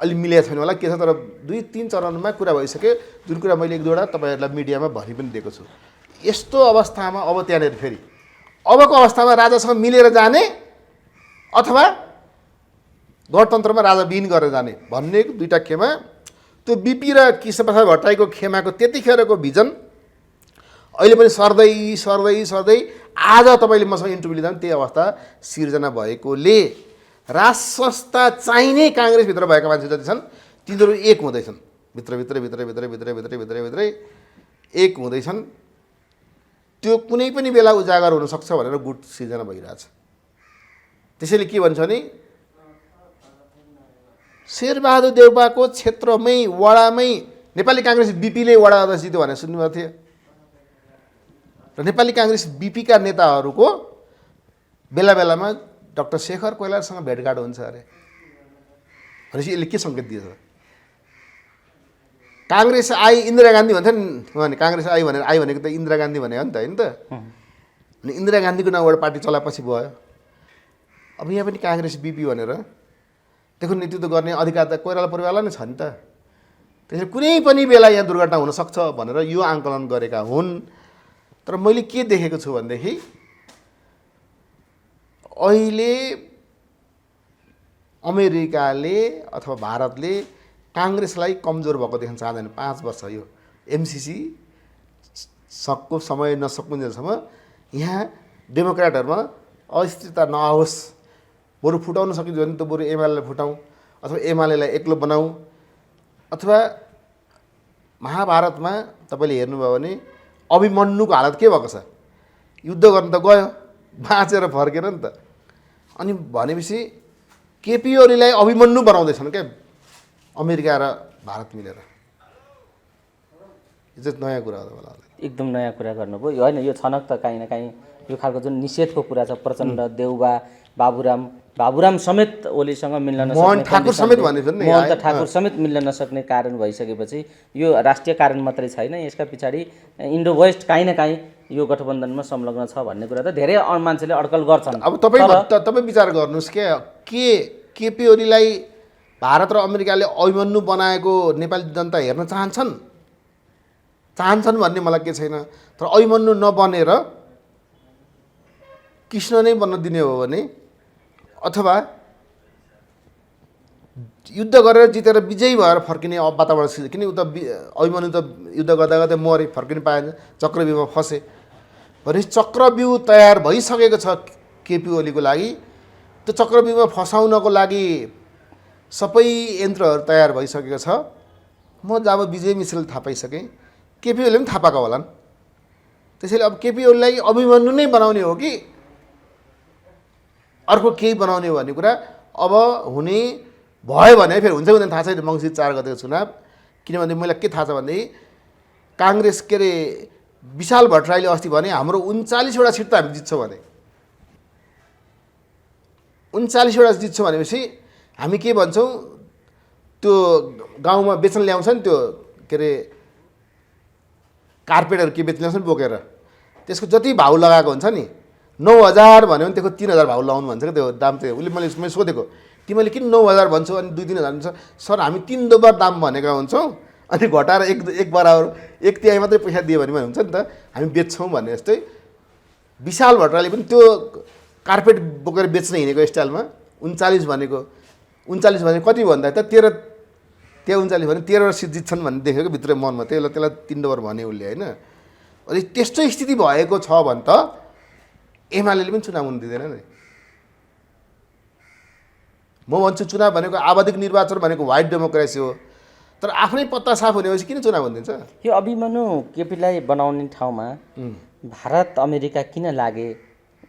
अलि मिलेको छैन होला के छ, तर 2-3 चरणमा कुरा भइसक्यो। जुन कुरा मैले 1-2वटा तपाईँहरूलाई मिडियामा भरि पनि दिएको छु। यस्तो अवस्थामा अब त्यहाँनिर फेरि अबको अवस्थामा राजासँग मिलेर जाने अथवा गणतन्त्रमा राजाविहीन गरेर जाने भन्ने दुईवटा खेमा। त्यो बिपी र कृष्णप्रसाद भट्टराईको खेमाको त्यतिखेरको भिजन अहिले पनि सर्दै आज तपाईँले मसँग इन्टरभ्यू लिँदा पनि त्यही अवस्था सिर्जना भएकोले राज संस्था चाहिने काङ्ग्रेसभित्र भएका मान्छे जति छन् तिनीहरू एक हुँदैछन्, भित्रै एक हुँदैछन्। त्यो कुनै पनि बेला उजागर हुनसक्छ भनेर गुट सिर्जना भइरहेछ। त्यसैले के भन्छ भने शेरबहादुर देउपाको क्षेत्रमै वडामै नेपाली काङ्ग्रेस बिपीले वडा अध्यक्ष जित्यो भनेर सुन्नुभएको थियो र नेपाली काङ्ग्रेस बिपीका नेताहरूको बेला बेलामा डाक्टर शेखर कोइरालासँग भेटघाट हुन्छ अरे भनेपछि यसले के सङ्केत दिएछ? काङ्ग्रेस आई इन्दिरा गान्धी भन्छ नि, काङ्ग्रेस आई भनेको त इन्दिरा गान्धी भने हो नि त, होइन त? अनि इन्दिरा गान्धीको नाउँबाट पार्टी चलाएपछि भयो। अब यहाँ पनि काङ्ग्रेस बिपी भनेर देखो नेतृत्व गर्ने अधिकार त कोइराला परिवारलाई नै छ नि त। त्यसैले कुनै पनि बेला यहाँ दुर्घटना हुनसक्छ भनेर यो आङ्कलन गरेका हुन्। तर मैले के देखेको छु भनेदेखि अहिले अमेरिकाले अथवा भारतले काङ्ग्रेसलाई कमजोर भएको देख्न चाहँदैन। 5 वर्ष यो एमसिसी सक्को समय नसकुन्जेलसम्म यहाँ डेमोक्रेटहरूमा अस्थिरता नआओस्। बरु फुटाउन सकिन्छ भने त बरु एमालेलाई फुटाउँ अथवा एमालेलाई एक्लो बनाऊ। अथवा महाभारतमा तपाईँले हेर्नुभयो भने अभिमन्युको हालत के भएको छ? युद्ध गर्न त गयो, बाँचेर फर्केर नि त। अनि भनेपछि केपी ओलीलाई अभिमन्यु बनाउँदैछन् क्या अमेरिका र भारत मिलेर। यो चाहिँ नयाँ कुरा हो तपाईँलाई। एकदम नयाँ कुरा गर्नुभयो। होइन, यो छनक त काहीँ न काहीँ यो खालको जुन निषेधको कुरा छ, प्रचण्ड, देउबा, बाबुराम समेत ओलीसँग मिल्न नसक्ने, मोहन ठाकुर समेत भनेको नि, मोहन ठाकुर समेत मिल्न नसक्ने कारण भइसकेपछि यो राष्ट्रिय कारण मात्रै छैन, यसका पछाडि इन्डो वेस्ट काहीँ न काहीँ यो गठबन्धनमा संलग्न छ भन्ने कुरा त धेरै मान्छेले अड्कल गर्छन्। अब तपाईँ विचार गर्नुहोस् के केपी ओलीलाई भारत र अमेरिकाले अभिमन्यु बनाएको नेपाली जनता हेर्न चाहन्छन् भन्ने मलाई के छैन। तर अभिमन्यु नबनेर कृष्ण नै बन्न दिने हो भने अथवा युद्ध गरेर जितेर विजयी भएर फर्किने वातावरण, किन उता अभिमन्यु त युद्ध गर्दा गर्दै मरे, फर्किन पाएन, चक्रव्यूहमा फसे। भने चक्रव्यूह तयार भइसकेको छ केपी ओलीको लागि। त्यो चक्रव्यूहमा फसाउनको लागि सबै यन्त्रहरू तयार भइसकेको छ। म जब विजय मिश्रले थाहा पाइसकेँ, केपी ओलीले पनि थाहा पाएको होलान्। त्यसैले अब केपी ओलीलाई अभिमन्यु नै बनाउने हो कि अर्को केही बनाउने हो भन्ने कुरा अब हुने भयो भने फेरि हुन्छ हुँदैन थाहा छैन। मङ्सिर 4 गतेको चुनाव, किनभने मलाई के थाहा छ भनेदेखि काङ्ग्रेस के अरे विशाल भट्टराईले अस्ति भने हाम्रो 39वटा सिट त हामी जित्छौँ भने 39वटा जित्छौँ भनेपछि हामी के भन्छौँ, त्यो गाउँमा बेच्न ल्याउँछ नि त्यो के अरे कार्पेटहरू के बेच्न ल्याउँछ नि बोकेर, त्यसको जति भाउ लगाएको हुन्छ नि 9,000 भन्यो भने त्यसको 3,000 भाउ लगाउनु भन्छ क्या। त्यो दाम चाहिँ उसले मैले सोधेको, तिमीले किन 9,000 भन्छौ अनि 2-3,000 भन्छ? सर हामी 3 दोबर दाम भनेका हुन्छौँ, अनि घटाएर एक बराबर 1/3 मात्रै पैसा दियो भने हुन्छ नि त, हामी बेच्छौँ भने जस्तै विशाल भट्टराईले पनि त्यो कार्पेट बोकेर बेच्न हिँडेको स्टाइलमा 39 भनेको 39 भने कति भन्दा त 13 त्यहाँ 39 भने 13 सिट जित्छन् भन्ने देखेको भित्र मनमा, त्यसलाई 3 दोबर भने उसले होइन। अनि त्यस्तो स्थिति भएको छ भने त एमालेले पनि चुनाव हुन दिँदैन नि। म भन्छु चुनाव भनेको आवधिक निर्वाचन भनेको व्हाइट डेमोक्रेसी हो, तर आफ्नै पत्ता साफ हुनेपछि किन चुनाव हुन दिन्छ? यो अभिमन्यु केपीलाई बनाउने ठाउँमा भारत अमेरिका किन लागे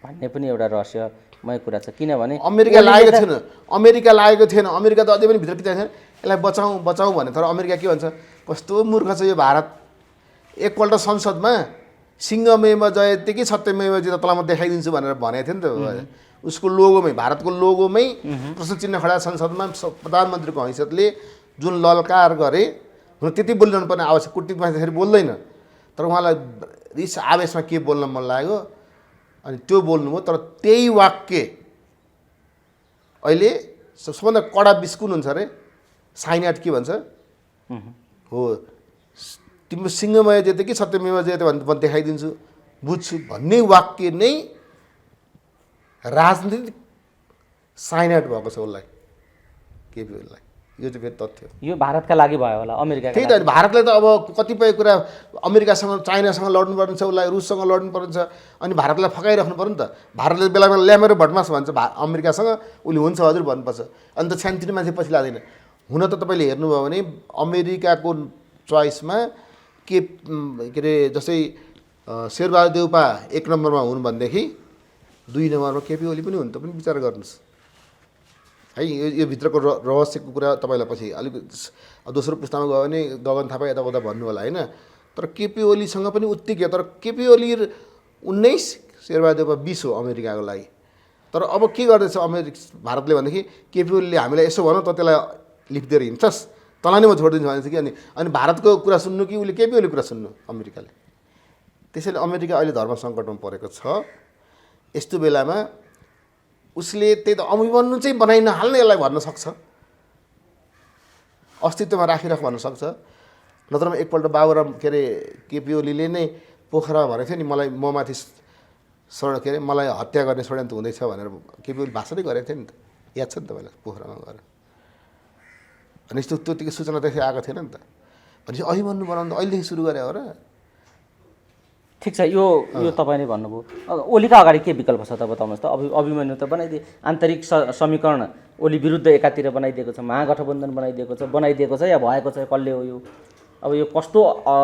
भन्ने पनि एउटा रहस्यमय कुरा छ। किनभने अमेरिका लागेको थिएन। अमेरिका त अझै पनि भित्र किन यसलाई बचाउँ भने, तर अमेरिका के भन्छ, कस्तो मूर्ख छ यो भारत। एकपल्ट संसदमा सिंहमेव जयते कि सत्यमेव जयते तँलाई म देखाइदिन्छु भनेर भनेको थियो नि त। उसको लोगोमै, भारतको लोगोमै प्रश्न चिन्ह खडा संसदमा प्रधानमन्त्रीको हैसियतले जुन ललकार गरे, हुन त्यति बोलिरहनु पर्ने आवश्यक, कुटनीतिक मान्छे फेरि बोल्दैन, तर उहाँलाई रिस आवेशमा के बोल्न मन लाग्यो अनि त्यो बोल्नुभयो। तर त्यही वाक्य अहिले सबभन्दा कडा बिस्कुन हुन्छ अरे, साइनाट के भन्छ हो, तिम्रो सिंहमय जयते कि सत्यमेव जयते भने म देखाइदिन्छु बुझ्छु भन्ने वाक्य नै राजनीतिक साइनाट भएको छ उसलाई, केपी ओलीलाई। यो चाहिँ फेरि तथ्य। यो भारतका लागि भयो होला, अमेरिका त्यही त। भारतले त अब कतिपय कुरा अमेरिकासँग चाइनासँग लड्नु पर्ने छ, उसलाई रुससँग लड्नु पर्ने छ, अनि भारतलाई फकाइराख्नु पर्यो नि त। भारतले बेला बेला ल्यामेर भटमास भन्छ अमेरिकासँग, उसले हुन्छ हजुर भन्नुपर्छ, अनि त सानोतिनो मान्छे पछि लाग्दैन। हुन त तपाईँले हेर्नुभयो भने अमेरिकाको चोइसमा के अरे जस्तै शेरबहादुर देउपा 1 नम्बरमा हुन् भनेदेखि 2 नम्बरमा केपी ओली पनि हुन्, त पनि विचार गर्नुहोस् है। यो भित्रको रहस्यको कुरा तपाईँलाई पछि अलिक दोस्रो पुस्तामा गयो भने गगन थापा यताउता भन्नु होला होइन। तर केपी ओलीसँग पनि उत्तिकै, तर केपी ओली 19, शेरबहादुर देउपा 20 हो अमेरिकाको लागि। तर अब के गर्दैछ भारतले भनेदेखि केपी ओलीले हामीलाई यसो भनौँ त त्यसलाई लिखिदिएर हिँड्छस्, तँलाई नै म छोडिदिन्छु भनेपछि कि अनि भारतको कुरा सुन्नु कि उसले केपी ओली कुरा सुन्नु अमेरिकाले। त्यसैले अमेरिका अहिले धर्म सङ्कटमा परेको छ। यस्तो बेलामा उसले त्यही त अभिमन्यु चाहिँ बनाइ नहाल्ने यसलाई भन्न सक्छ, अस्तित्वमा राखिराख भन्न सक्छ। नत्र एकपल्ट बाबुराम के अरे केपी ओलीले नै पोखरा भनेको थियो नि, मलाई म माथि के अरे मलाई हत्या गर्ने षड्यन्त्र हुँदैछ भनेर केपी ओली भाषणै गरेको थियो नि त, याद छ नि तपाईँलाई पोखरामा गएर। भनेपछि त्यतिकै सूचना त्यसै आएको थिएन नि त। भनेपछि अभिमन्यु बनाउनु त अहिलेदेखि सुरु गरे हो र। ठिक छ, यो तपाईँले भन्नुभयो। ओलीका अगाडि के विकल्प छ त बताउनुहोस् त। अभिमन्यु त बनाइदिए, आन्तरिक समीकरण ओली विरुद्ध एकातिर बनाइदिएको छ, महागठबन्धन बनाइदिएको छ या भएको छ, कसले हो यो? अब यो कस्तो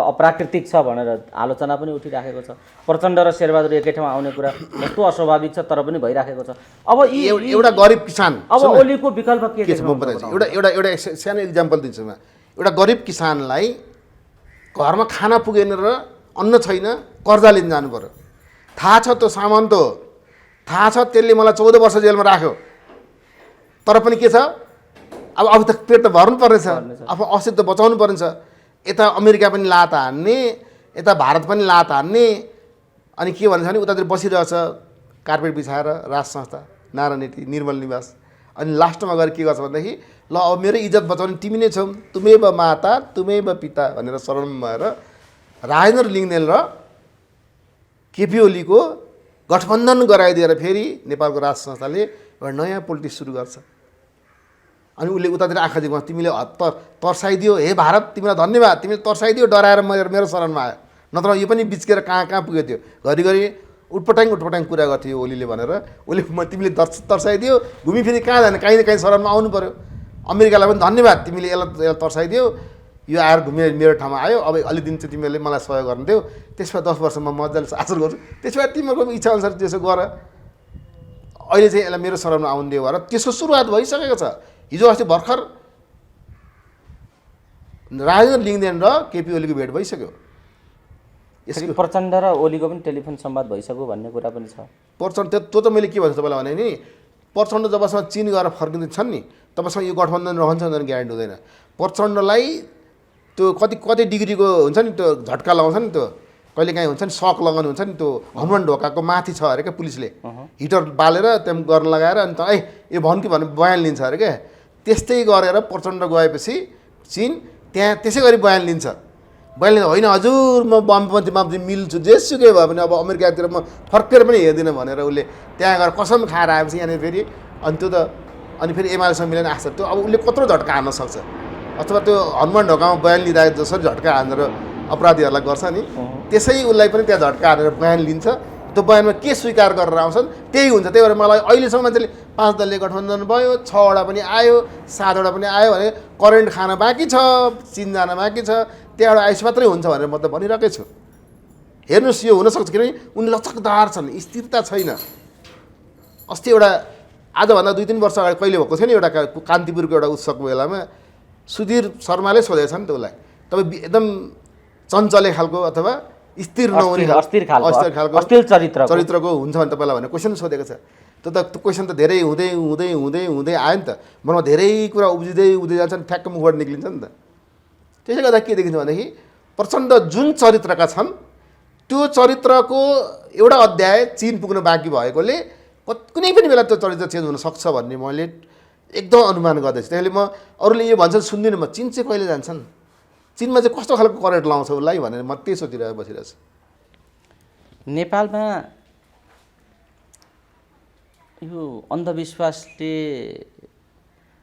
अप्राकृतिक छ भनेर आलोचना पनि उठिराखेको छ। प्रचण्ड र शेरबहादुर एकै ठाउँ आउने कुरा कस्तो अस्वाभाविक छ, तर पनि भइराखेको छ। अब एउटा गरिब किसान, अब ओलीको विकल्प के छ म बताइदिन्छु। एउटा सानो इक्जाम्पल दिन्छु म। एउटा गरिब किसानलाई घरमा खाना पुगेन र अन्न छैन, कर्जा लिन जानु पर्यो। थाहा छ त्यो सामन्त हो, थाहा छ त्यसले मलाई 14 वर्ष जेलमा राख्यो, तर पनि के छ, अब त पेट त भर्नु पर्नेछ, अब अस्तित्व बचाउनु पर्नेछ। यता अमेरिका पनि लात हान्ने, यता भारत पनि लात हान्ने, अनि के भन्छ भने उतातिर बसिरहेछ कार्पेट बिछाएर राज संस्था, नारायण नीति, निर्मल निवास। अनि लास्टमा गएर के गर्छ भनेदेखि ल अब मेरो इज्जत बचाउने तिमी नै छौ, तुमेव माता तुमेव पिता भनेर शरणमा भएर राजेन्द्र लिङ्गदेन र केपी ओलीको गठबन्धन गराइदिएर फेरि नेपालको राज संस्थाले एउटा नयाँ पोलिटिक्स सुरु गर्छ। अनि उसले उतातिर आँखा देखाउँछ, तिमीले तर्साइदियो, हे भारत तिमीलाई धन्यवाद, तिमीले तर्साइदियो, डराएर मेरो शरणमा आयो, नत्र यो पनि बिच्केर कहाँ पुगेको थियो। घरिघरि उटपटाङ कुरा गर्थ्यो ओलीले भनेर, उसले तिमीले तर्साइदियो, घुमिफिरी कहाँ जाने, काहीँ न काहीँ शरणमा आउनु पऱ्यो। अमेरिकालाई पनि धन्यवाद, तिमीले यसलाई तर्साइदियो, यो आएर घुमेर मेरो ठाउँमा आयो, अब अलि दिन चाहिँ तिमीहरूले मलाई सहयोग गरिदियो, त्यसमा 10 वर्षमा मजाले शासन गर्छु, त्यसमा तिमीहरूको इच्छाअनुसार त्यसो गर, अहिले चाहिँ यसलाई मेरो शरणमा आउनु दियो भनेर त्यसको सुरुवात भइसकेको छ। हिजो अस्ति भर्खर राजेन्द्र लिङ्गदेन र केपी ओलीको भेट भइसक्यो। यसरी प्रचण्ड र ओलीको पनि टेलिफोन संवाद भइसक्यो भन्ने कुरा पनि छ। प्रचण्ड त्यो त मैले के भन्छु तपाईँलाई भने नि, प्रचण्ड जबसम्म चिन गएर फर्किँदैछन् नि तबसम्म यो गठबन्धन रहन्छ भनेर ग्यारेन्टी हुँदैन। प्रचण्डलाई त्यो कति डिग्रीको हुन्छ नि, त्यो झट्का लगाउँछ नि, त्यो कहिलेकाहीँ हुन्छ नि सक लगाउनु हुन्छ नि, त्यो हनुमान ढोकाको माथि छ अरे क्या, पुलिसले हिटर बालेर त्यहाँ गर्न लगाएर अनि त यो भन् कि भने बयान लिन्छ अरे क्या। त्यस्तै गरेर प्रचण्ड गएपछि चिन त्यहाँ त्यसै गरी बयान लिन्छ। बयान लिन्छ, होइन हजुर म वामपन्थी मिल्छु, जेसुकै भयो भने अब अमेरिकातिर म फर्केर पनि हेर्दिनँ भनेर उसले त्यहाँ गएर कसम खाएर आएपछि यहाँनिर फेरि अनि त्यो त अनि फेरि एमालेसँग मिलेन आशा, त्यो अब उसले कत्रो झट्का हान्न सक्छ। अथवा त्यो हनुमान ढोकामा बयान लिँदा जसरी झट्का हानेर अपराधीहरूलाई गर्छ नि, त्यसै उसलाई पनि त्यहाँ झट्का हानेर बयान लिन्छ। त्यो बयानमा के स्वीकार गरेर आउँछन् त्यही हुन्छ। त्यही भएर मलाई अहिलेसम्म मान्छेले 5 दलीय गठबन्धन भयो, 6वटा पनि आयो, 7वटा पनि आयो भने करेन्ट खान बाँकी छ, चिन जान बाँकी छ, त्यहाँबाट आइस मात्रै हुन्छ भनेर म त भनिरहेकै छु। हेर्नुहोस् यो हुनसक्छ, किनभने उनी लचकदार छन्, स्थिरता छैन। अस्ति एउटा आजभन्दा 2-3 वर्ष अगाडि कहिले भएको थियो नि, एउटा कान्तिपुरको एउटा उत्सवको बेलामा सुधीर शर्माले सोधेछ नि त उसलाई, तपाईँ एकदम चञ्चले खालको अथवा स्थिर नहुने चरित्रको हुन्छ भने तपाईँलाई भने क्वेसन सोधेको छ। त्यो त क्वेसन त धेरै हुँदै हुँदै हुँदै हुँदै आयो नि त, मनमा धेरै कुरा उब्जिँदै जान्छ नि, ठ्याक्क मुखबाट निक्लिन्छ नि त। त्यसले गर्दा के देखिन्छ भनेदेखि प्रचण्ड जुन चरित्रका छन् त्यो चरित्रको एउटा अध्याय चिन पुग्न बाँकी भएकोले कुनै पनि बेला त्यो चरित्र चेन्ज हुनसक्छ भन्ने मैले एकदम अनुमान गर्दैछु। त्यसैले म अरूले यो भन्छन् सुन्दिनँ, म चिन चाहिँ कहिले जान्छन्, चिनमा चाहिँ कस्तो खालको करेन्ट लाउँछ उसलाई भनेर म त्यही सोचिरहेको बसिरहेको छु। नेपालमा यो अन्धविश्वासले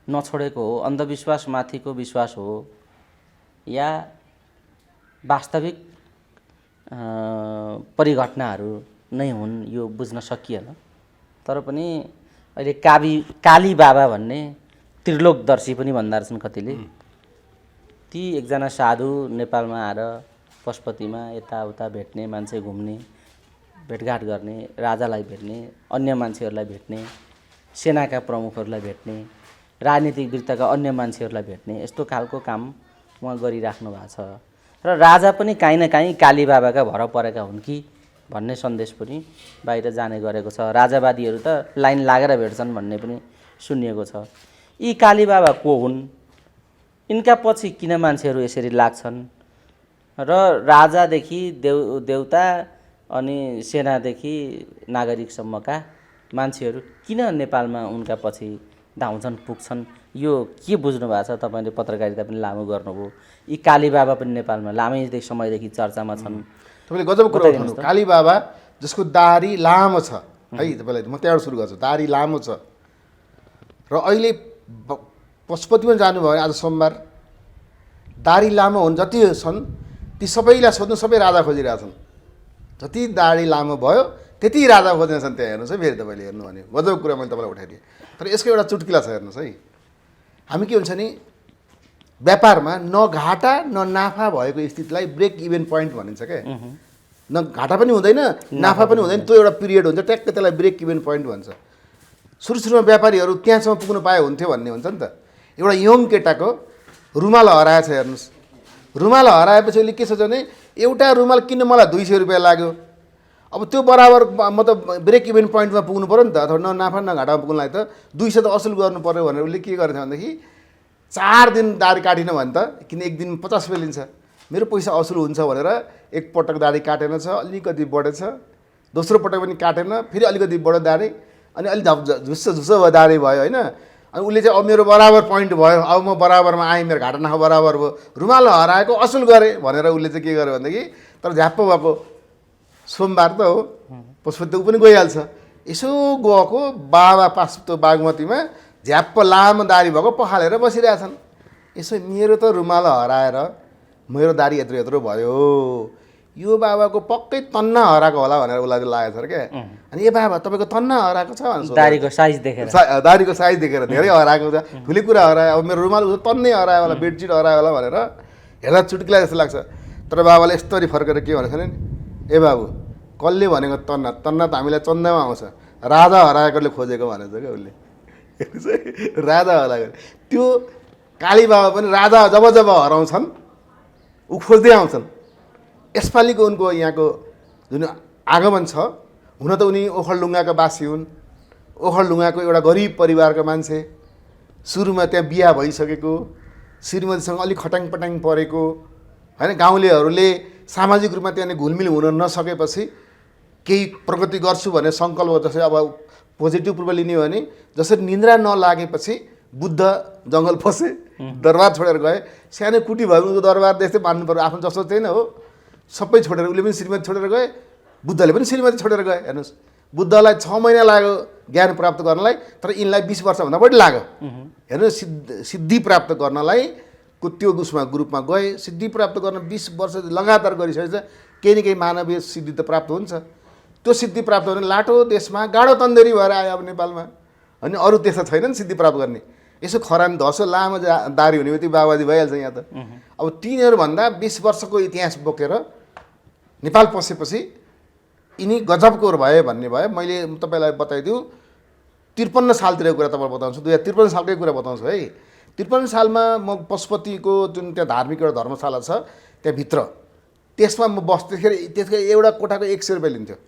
नछोडेको हो, अन्धविश्वासमाथिको विश्वास हो या वास्तविक परिघटनाहरू नै हुन् यो बुझ्न सकिएन। तर पनि अहिले काली बाबा भन्ने त्रिलोकदर्शी पनि भन्दा रहेछन् कतिले। ती एकजना साधु नेपालमा आएर पशुपतिमा यताउता भेट्ने, मान्छे घुम्ने, भेटघाट गर्ने, राजालाई भेट्ने, अन्य मान्छेहरूलाई भेट्ने, सेनाका प्रमुखहरूलाई भेट्ने, राजनीतिक वृत्तका अन्य मान्छेहरूलाई भेट्ने, यस्तो खालको काम उहाँ गरिराख्नु भएको छ। र राजा पनि काहीँ न काहीँ काली बाबाका भर परेका हुन् कि भन्ने सन्देश पनि बाहिर जाने गरेको छ। राजावादीहरू त लाइन लागेर भेट्छन् भन्ने पनि सुनिएको छ। यी काली बाबा को हुन्, यिनका पछि किन मान्छेहरू यसरी लाग्छन् र राजादेखि देउता अनि सेनादेखि नागरिकसम्मका मान्छेहरू किन नेपालमा उनका पछि धाउँछन् पुग्छन्, यो के बुझ्नु भएको छ? तपाईँले पत्रकारिता पनि लामो गर्नुभयो, यी काली बाबा पनि नेपालमा लामै समयदेखि चर्चामा छन्। तपाईँले गजब कुरा उठाउनु। काली बाबा जसको दाढी लामो छ है, तपाईँलाई म त्यहाँबाट सुरु गर्छु। दाढी लामो छ र अहिले पशुपतिमा जानुभयो भने आज सोमबार दाढी लामो हुन् जति छन् ती सबैलाई सोध्नु, सबै राजा खोजिरहेछन्। जति दाढी लामो भयो त्यति राजा खोज्नेछन् त्यहाँ। हेर्नुहोस् है, फेरि तपाईँले हेर्नु भने गजब कुरा मैले तपाईँलाई उठाइदिएँ। तर यसको एउटा चुट्किला छ, हेर्नुहोस् है। हामी के हुन्छ नि, व्यापारमा न घाटा न नाफा भएको स्थितिलाई ब्रेक इभन पोइन्ट भनिन्छ क्या। न घाटा पनि हुँदैन, नाफा पनि हुँदैन, त्यो एउटा पिरियड हुन्छ, ट्याक्कै त्यसलाई ब्रेक इभन पोइन्ट भन्छ। सुरुमा व्यापारीहरू त्यहाँसम्म पुग्नु पाए हुन्थ्यो भन्ने हुन्छ नि त। एउटा यङ केटाको रुमाल हराएछ, हेर्नुहोस्। रुमाल हराएपछि उसले के सोच्छ भने एउटा रुमाल किन्न मलाई 200 रुपियाँ लाग्यो। अब त्यो बराबर म त ब्रेक इभन पोइन्टमा पुग्नु पऱ्यो नि त, अथवा न नाफा न घाटामा पुग्नुलाई त 200 त असुल गर्नु पऱ्यो भनेर उसले के गरेछ भनेदेखि 4 दिन दाढी काटिन भने त, किन एक दिन 50 रुपियाँ लिन्छ, मेरो पैसा असुल हुन्छ भनेर एकपटक दाढी काटेन छ, अलिकति बढेछ, दोस्रो पटक पनि काटेन, फेरि अलिकति बढो दाढी, अनि अलि झुस्सो भयो दाढी भयो होइन। अनि उसले चाहिँ अब मेरो बराबर पोइन्ट भयो, अब म बराबरमा आएँ, मेरो घाटा नाफा बराबर भयो, रुमाल हराएको असुल गरेँ भनेर उसले चाहिँ के गर्यो भनेदेखि, तर झ्याप्प भएको सोमबार त हो, पशुपति ऊ पनि गइहाल्छ। यसो गएको बाबा पास त्यो बागमतीमा झ्याप्प लामो दाढी भएको पखालेर बसिरहेछन्। यसो मेरो त रुमाल हराएर मेरो दाढी यत्रो यत्रो भयो, यो बाबाको पक्कै तन्ना हराएको होला भनेर उसलाई लागेको छ क्या। अनि ए बाबा तपाईँको तन्ना हराएको छ भनेर दाढीको साइज देखेर, दाढीको साइज देखेर धेरै हराएको छ, ठुलै कुरा हरायो, अब मेरो रुमाल तन्नै हरायो होला, बेडसिट हरायो होला भनेर हेर्दा चुट्किला जस्तो लाग्छ। तर बाबाले यस्तरी फर्केर के भनेको नि, ए बाबु कसले भनेको तन्ना, तन्ना त हामीलाई चन्दामा आउँछ, राजा हराएकोले खोजेको भनेछ क्या उसले। राजा हराएको त्यो काली बाबा पनि राजा जब जब हराउँछन् ऊ खोज्दै आउँछन्। यसपालिको उनको यहाँको जुन आगमन छ, हुन त उनी ओखलढुङ्गाका बासी हुन्, ओखलढुङ्गाको एउटा गरिब परिवारको मान्छे, सुरुमा त्यहाँ बिहा भइसकेको, श्रीमतीसँग अलिक खटाङ पटाङ परेको होइन। गाउँलेहरूले सामाजिक रूपमा त्यहाँनिर घुलमिल हुन नसकेपछि केही प्रगति गर्छु भन्ने सङ्कल्प, जसरी अब पोजिटिभ पूर्व लिने हो भने जसरी निन्द्रा नलागेपछि बुद्ध जङ्गल फसे, दरबार छोडेर गए, सानो कुटी भयो उनको दरबार त्यस्तै मान्नु पर्यो, आफ्नो जस्तो चाहिँ हो, सबै छोडेर, उसले पनि श्रीमती छोडेर गए, बुद्धले पनि श्रीमती छोडेर गए। हेर्नुहोस्, बुद्धलाई 6 महिना लाग्यो ज्ञान प्राप्त गर्नलाई, तर यिनलाई 20 वर्षभन्दा बढी लाग्यो। हेर्नुहोस्, सिद्धि प्राप्त गर्नलाई त्यो उसमा ग्रुपमा गए, सिद्धि प्राप्त गर्न 20 वर्ष लगातार गरिसकेछ। केही न केही मानवीय सिद्धि त प्राप्त हुन्छ। त्यो सिद्धि प्राप्त गर्ने लाटो देशमा गाढो तन्देरी भएर आयो अब नेपालमा, अनि अरू देश छैन नि सिद्धि प्राप्त गर्ने। यसो खरानी धसो लामो दारी हुने बित्तिकै बाबाजी भइहाल्छ यहाँ त। अब तिनीहरूभन्दा 20 वर्षको इतिहास बोकेर नेपाल पसेपछि यिनी गजबको भए भन्ने भयो। मैले तपाईँलाई बताइदिउँ, 53 सालतिरको कुरा तपाईँलाई बताउँछु, 2053 सालकै कुरा बताउँछु है। 53 सालमा म पशुपतिको जुन त्यहाँ धार्मिक एउटा धर्मशाला छ त्यहाँभित्र, त्यसमा म बस्दाखेरि त्यसको एउटा कोठाको 100 रुपियाँ लिन्थ्यो।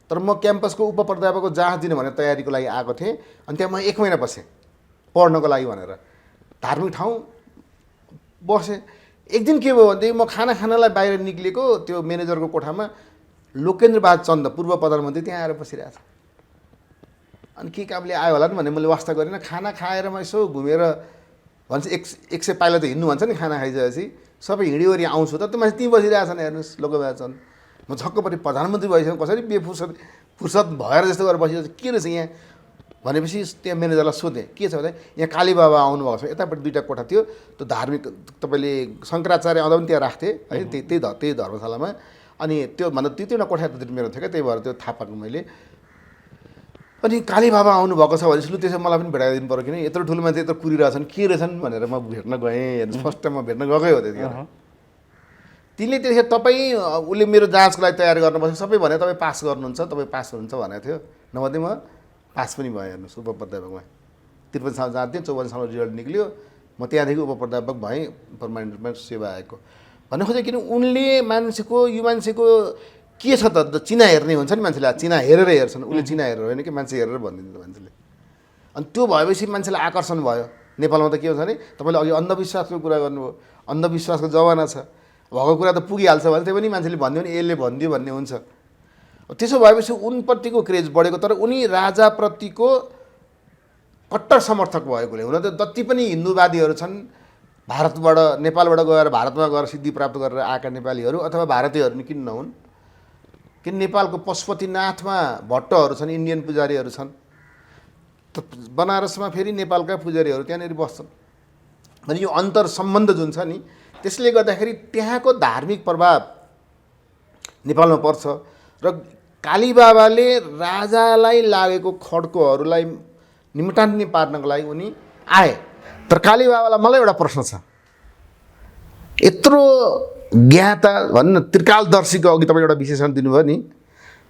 तर म क्याम्पसको उपप्राध्यापकको जहाज दिनु भनेर तयारीको लागि आएको थिएँ, अनि त्यहाँ म 1 महिना बसेँ पढ्नको लागि भनेर। धार्मिक ठाउँ बसेँ। एक दिन के भयो भनेदेखि म खानालाई बाहिर निक्लिएको, त्यो म्यानेजरको कोठामा लोकेन्द्रबहादुर चन्द पूर्व प्रधानमन्त्री त्यहाँ आएर बसिरहेको छ। अनि के कामले आयो होला नि भने मैले वास्ता गरिनँ। खाना खाएर म यसो घुमेर भन्छ 100 पाइला त हिँड्नु भन्छ नि, खाना खाइसकेपछि सबै हिँडिवरि आउँछु त त्यो मान्छे त्यहीँ बसिरहेछन्। हेर्नुहोस्, लोकबहादुर चन्द, म छक्क परेँ, प्रधानमन्त्री भइसक्यो कसरी फुर्सद भएर जस्तो गरेर बसिरहेको छ, के रहेछ यहाँ भनेपछि त्यहाँ म्यानेजरलाई सोधेँ के छ भने यहाँ काली बाबा आउनुभएको छ, यतापट्टि 2टा कोठा थियो, त्यो धार्मिक तपाईँले शङ्कराचार्य आउँदा पनि त्यहाँ राख्थेँ है, त्यही धर्मशालामा। अनि त्यो भन्दा 2-3वटा कोठा त मेरो थियो क्या, त्यही भएर त्यो थाहा पाएको मैले। अनि काली बाबा आउनुभएको छ भनेपछि लु त्यसो मलाई पनि भेटाइदिनु पऱ्यो, किन यत्रो ठुलो मान्छे यत्रो कुरिरहेछन्, के रहेछन् भनेर म भेट्न गएँ। हेर्नुहोस्, फर्स्ट टाइम म भेट्न गएकै हो त्यतिखेर। तिनले त्यतिखेर तपाईँ उसले मेरो जाँचको लागि तयारी गर्नुपर्छ सबै भने, तपाईँ पास गर्नुहुन्छ, तपाईँ पास हुनुहुन्छ भनेको थियो। नभए म पास पनि भएँ। हेर्नुहोस्, उपप्राध्यापकमा 53 साल जाँथेँ, 54 सालमा रिजल्ट निक्ल्यो, म त्यहाँदेखि उपप्राध्यापक भएँ, पर्मानेन्ट रूपमा सेवा आएको भन्नु खोजेँ। किन उनले मान्छेको यो मान्छेको के छ त चिना हेर्ने हुन्छ नि, मान्छेले चिना हेरेर हेर्छन्, उसले चिना हेरेर होइन कि मान्छे हेरेर भनिदिन्छ मान्छेले। अनि त्यो भएपछि मान्छेलाई आकर्षण भयो। नेपालमा त के हुन्छ भने तपाईँले अघि अन्धविश्वासको कुरा गर्नुभयो, अन्धविश्वासको जमाना छ, भएको कुरा त पुगिहाल्छ भने त्यही पनि मान्छेले भनिदियो भने यसले भनिदियो भन्ने हुन्छ। त्यसो भएपछि उनप्रतिको क्रेज बढेको, तर उनी राजाप्रतिको कट्टर समर्थक भएकोले। हुन त जति पनि हिन्दूवादीहरू छन् भारतबाट, नेपालबाट गएर भारतमा गएर सिद्धि प्राप्त गरेर आएका नेपालीहरू अथवा भारतीयहरू नि किन नहुन्, किन नेपालको पशुपतिनाथमा भट्टहरू छन्, इन्डियन पुजारीहरू छन्, बनारसमा फेरि नेपालका पुजारीहरू त्यहाँनिर बस्छन्। अनि यो अन्तर सम्बन्ध जुन छ नि त्यसले गर्दाखेरि त्यहाँको धार्मिक प्रभाव नेपालमा पर्छ र कालीबाबाले राजालाई लागेको खड्कोहरूलाई निमटान्ने पार्नको लागि उनी आए। तर कालीबाबालाई मलाई एउटा प्रश्न छ, यत्रो ज्ञाता भन्न त्रिकालदर्शीको अघि तपाईँ एउटा विशेषण दिनुभयो नि,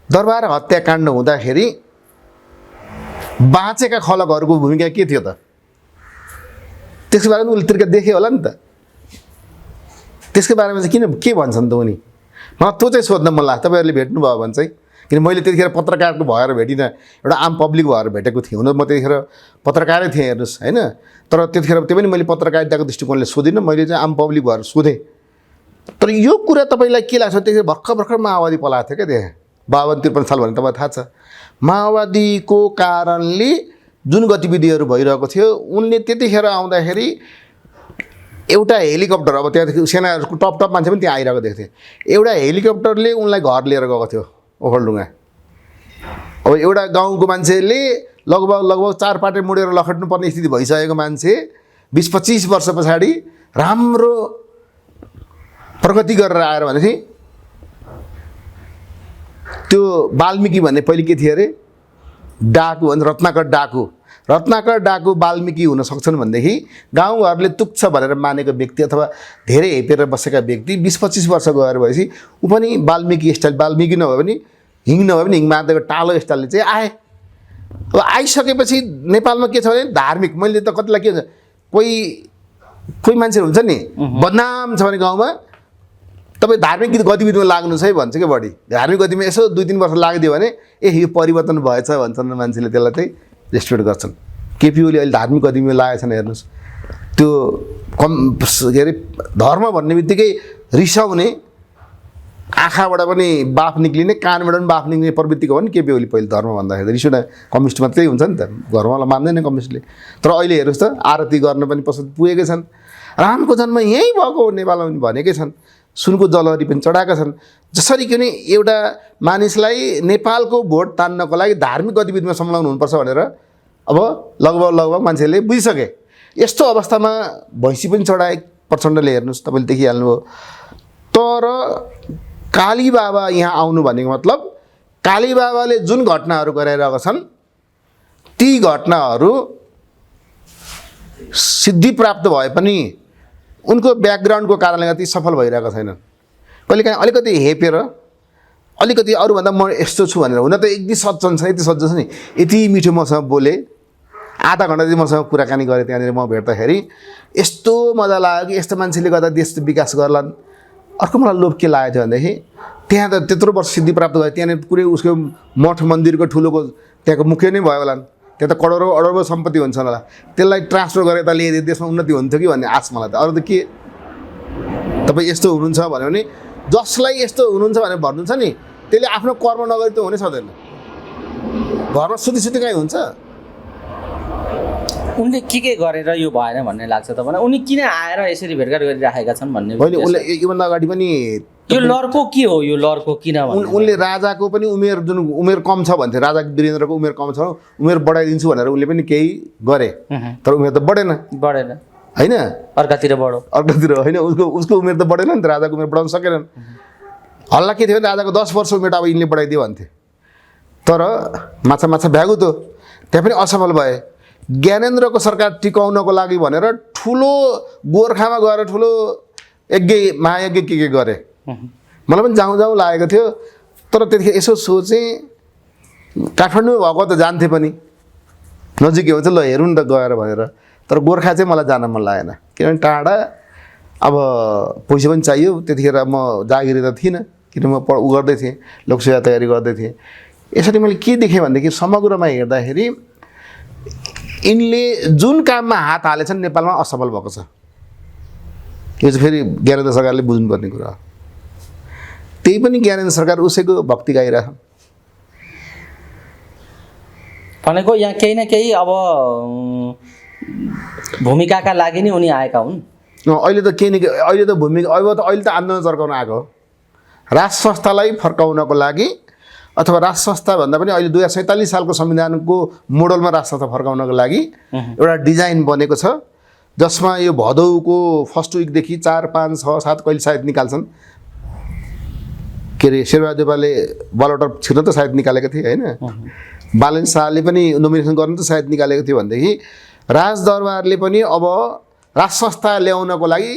दरबार हत्याकाण्ड हुँदाखेरि बाँचेका खलकहरूको भूमिका के थियो त? त्यसको बारेमा उसले त्रिका देख्यो होला नि त। त्यसको बारेमा चाहिँ किन के भन्छन् त उनी? मलाई त्यो चाहिँ सोध्न मन लाग्छ, तपाईँहरूले भेट्नुभयो भने चाहिँ। किन मैले त्यतिखेर पत्रकारको भएर भेटिनँ, एउटा आम पब्लिक भएर भेटेको थिएँ। हुन म त्यतिखेर पत्रकारै थिएँ हेर्नुहोस् होइन, तर त्यतिखेर त्यो पनि मैले पत्रकारिताको दृष्टिकोणले सोधिनँ, मैले चाहिँ आम पब्लिक भएर सोधेँ। तर यो कुरा तपाईँलाई के लाग्छ? त्यतिखेर भर्खर माओवादी पलाएको थियो क्या त्यहाँ 52-53 साल भने तपाईँलाई थाहा छ। माओवादीको कारणले जुन गतिविधिहरू भइरहेको थियो, उनले त्यतिखेर आउँदाखेरि एउटा हेलिकप्टर, अब त्यहाँदेखि सेनाहरूको टप मान्छे पनि त्यहाँ आइरहेको देख्थेँ, एउटा हेलिकप्टरले उनलाई घर लिएर गएको थियो ओखलढुङ्गा। अब एउटा गाउँको मान्छेले लगभग 4 पाटे मुडेर लखेट्नु पर्ने स्थिति भइसकेको मान्छे 20-25 वर्ष पछाडि राम्रो प्रगति गरेर आएर भनेपछि त्यो वाल्मिकी भन्ने पहिले के थियो अरे, डाकु भन्छ, रत्नाकर डाकु वाल्मिकी हुन सक्छन् भनेदेखि गाउँघरले तुच्छ भनेर मानेको व्यक्ति अथवा धेरै हेपेर बसेका व्यक्ति 20-25 वर्ष गएर भएपछि ऊ पनि वाल्मिकी स्टाइल, वाल्मिकी नभए पनि हिङ नभए पनि हिङ मार्दैको टालो स्टाइलले चाहिँ आए। अब आइसकेपछि नेपालमा के छ भने धार्मिक, मैले त कतिलाई के हुन्छ, कोही मान्छे हुन्छ नि बदनाम छ भने गाउँमा तपाईँ धार्मिक गतिविधिमा लाग्नुहोस् है भन्छ क्या बढी। धार्मिक गतिविधिमा यसो 2-3 वर्ष लाग्दियो भने यो परिवर्तन भएछ भन्छन् मान्छेले, त्यसलाई चाहिँ रेस्पेक्ट गर्छन्। केपी ओली अहिले धार्मिक गतिविधिमा लागेको छैन हेर्नुहोस्। त्यो के अरे धर्म भन्ने बित्तिकै रिसाउने, आँखाबाट पनि बाफ निक्लिने, कानबाट पनि बाफ निक्लिने प्रवृत्तिको हो नि केपी ओली। पहिले धर्म भन्दाखेरि रिस उठ्दा कम्युनिस्ट मात्रै हुन्छ नि त, धर्मलाई मान्दैन कम्युनिस्टले। तर अहिले हेर्नुहोस् त आरती गर्न पनि पसन्द पुगेकै छन्। रामको जन्म यहीँ भएको हो नेपालमा पनि भनेकै छन्, सुनको जलहरी पनि चढाएका छन्। जसरी कि एउटा मानिसलाई नेपालको भोट तान्नको लागि धार्मिक गतिविधिमा संलग्न हुनुपर्छ भनेर अब लगभग मान्छेले बुझिसके। यस्तो अवस्थामा भैँसी पनि चढाए प्रचण्डले, हेर्नुहोस् तपाईँले देखिहाल्नुभयो। तर कालीबाबा यहाँ आउनु भनेको मतलब कालीबाबाले जुन घटनाहरू गराइरहेका छन् ती घटनाहरू सिद्धि प्राप्त भए पनि उनको ब्याकग्राउन्डको कारणले गर्दा सफल भइरहेका छैनन्। कहिलेकाहीँ अलिकति हेपेर, अलिकति अरूभन्दा म यस्तो छु भनेर, हुन त यति सज्जन छ, यति सज्जन छ नि, यति मिठो मसँग बोले, आधा घन्टा चाहिँ मसँग कुराकानी गरेँ त्यहाँनिर म भेट्दाखेरि, यस्तो मजा लाग्यो कि यस्तो मान्छेले गर्दा देश विकास गर्लान्। अर्को मलाई लोभ के लागेको थियो भनेदेखि त्यहाँ त त्यत्रो वर्ष सिद्धि प्राप्त भयो, त्यहाँनिर पुरै उसको मठ मन्दिरको ठुलोको त्यहाँको मुख्य नै भयो होला, त्यहाँ त करोडौँ अरबौँ सम्पत्ति हुन्छ होला, त्यसलाई ट्रान्सफर गरेर त ल्याइदिए देशमा उन्नति हुन्थ्यो कि भन्ने आश मलाई त। अरू त के तपाईँ यस्तो हुनुहुन्छ भन्यो भने, जसलाई यस्तो हुनुहुन्छ भनेर भन्नुहुन्छ नि त्यसले आफ्नो कर्म नगरी त हुनै सक्दैन। घरमा सुती कहीँ हुन्छ। उनले के गरेर यो भएन भन्ने लाग्छ तपाईँलाई? उनी किन आएर यसरी भेटघाट गरिराखेका छन् भन्ने? होइन, उसले योभन्दा अगाडि पनि यो लड्को के हो? यो लड्को किन? उनले राजाको पनि उमेर कम छ भन्थे, राजा वीरेन्द्रको उमेर कम छ, उमेर बढाइदिन्छु भनेर उनले पनि केही गरे, तर उमेर त बढेन होइन, अर्कातिर होइन, उसको उमेर त बढेन नि त, राजाको उमेर बढाउन सकेनन्। हल्ला के थियो भने राजाको 10 वर्ष उमेर अब यिनले बढाइदियो भन्थे। तर माछा भ्यागु त त्यहाँ पनि असफल भए। ज्ञानेन्द्रको सरकार टिकाउनको लागि भनेर ठुलो गोर्खामा गएर ठुलो यज्ञ महायज्ञ के गरे। मलाई पनि जाउँ लागेको थियो, तर त्यतिखेर यसो सोचेँ काठमाडौँ भएको त जान्थेँ पनि, नजिकै हुन्छ ल हेरौँ न त गएर भनेर। तर गोर्खा चाहिँ मलाई जान मन लागेन, किनभने टाढा, अब पैसा पनि चाहियो। त्यतिखेर म जागिरी त थिइनँ, किन म गर्दै थिएँ, लोकसेवा तयारी गर्दै थिएँ। यसरी मैले के देखेँ भनेदेखि समग्रमा हेर्दाखेरि यिनले जुन काममा हात हालेछन् नेपालमा असफल भएको छ। यो चाहिँ फेरि ज्ञानेन्द्र सरकारले बुझ्नुपर्ने कुरा हो। त्यही पनि ज्ञानेन्द्र सरकार उसैको भक्ति गाइरहेछ भनेको यहाँ केही न केही अब भूमिकाका लागि नै उनी आएका हुन्। अहिले त केही न केही, अहिले त आन्दोलन चर्काउन आएको हो। राष्ट्र संस्थालाई फर्काउनको लागि, अथवा राष्ट्र संस्था भन्दा पनि अहिले 2047 सालको संविधानको मोडलमा राष्ट्र संस्था फर्काउनको लागि एउटा डिजाइन बनेको छ। जसमा यो भदौको फर्स्ट विकदेखि 4, 5, 6, 7 कहिले सायद निकाल्छन्। के अरे शेरबहादुर देउवाले बलौटा छिर्न त सायद निकालेको थिए होइन, बालन शाहले पनि नोमिनेसन गर्न त सायद निकालेको थियो भनेदेखि राजदरबारले पनि अब राज संस्था ल्याउनको लागि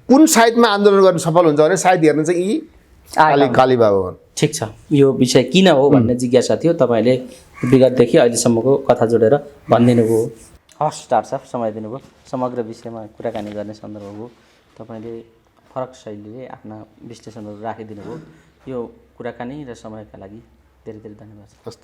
कुन साइडमा आन्दोलन गर्न सफल हुन्छ भने सायद हेर्न चाहिँ यी काली बाबा हुन्। ठिक छ, यो विषय किन हो भन्ने जिज्ञासा थियो, तपाईँले विगतदेखि अहिलेसम्मको कथा जोडेर भनिदिनु भयो। हस् डाक्टर साहब, समय दिनुभयो, समग्र विषयमा कुराकानी गर्ने सन्दर्भ भयो, तपाईँले फरक शैलीले आफ्ना विश्लेषणहरू राखिदिनु भयो। यो कुराकानी र समयका लागि धेरै धेरै धन्यवाद। हस्।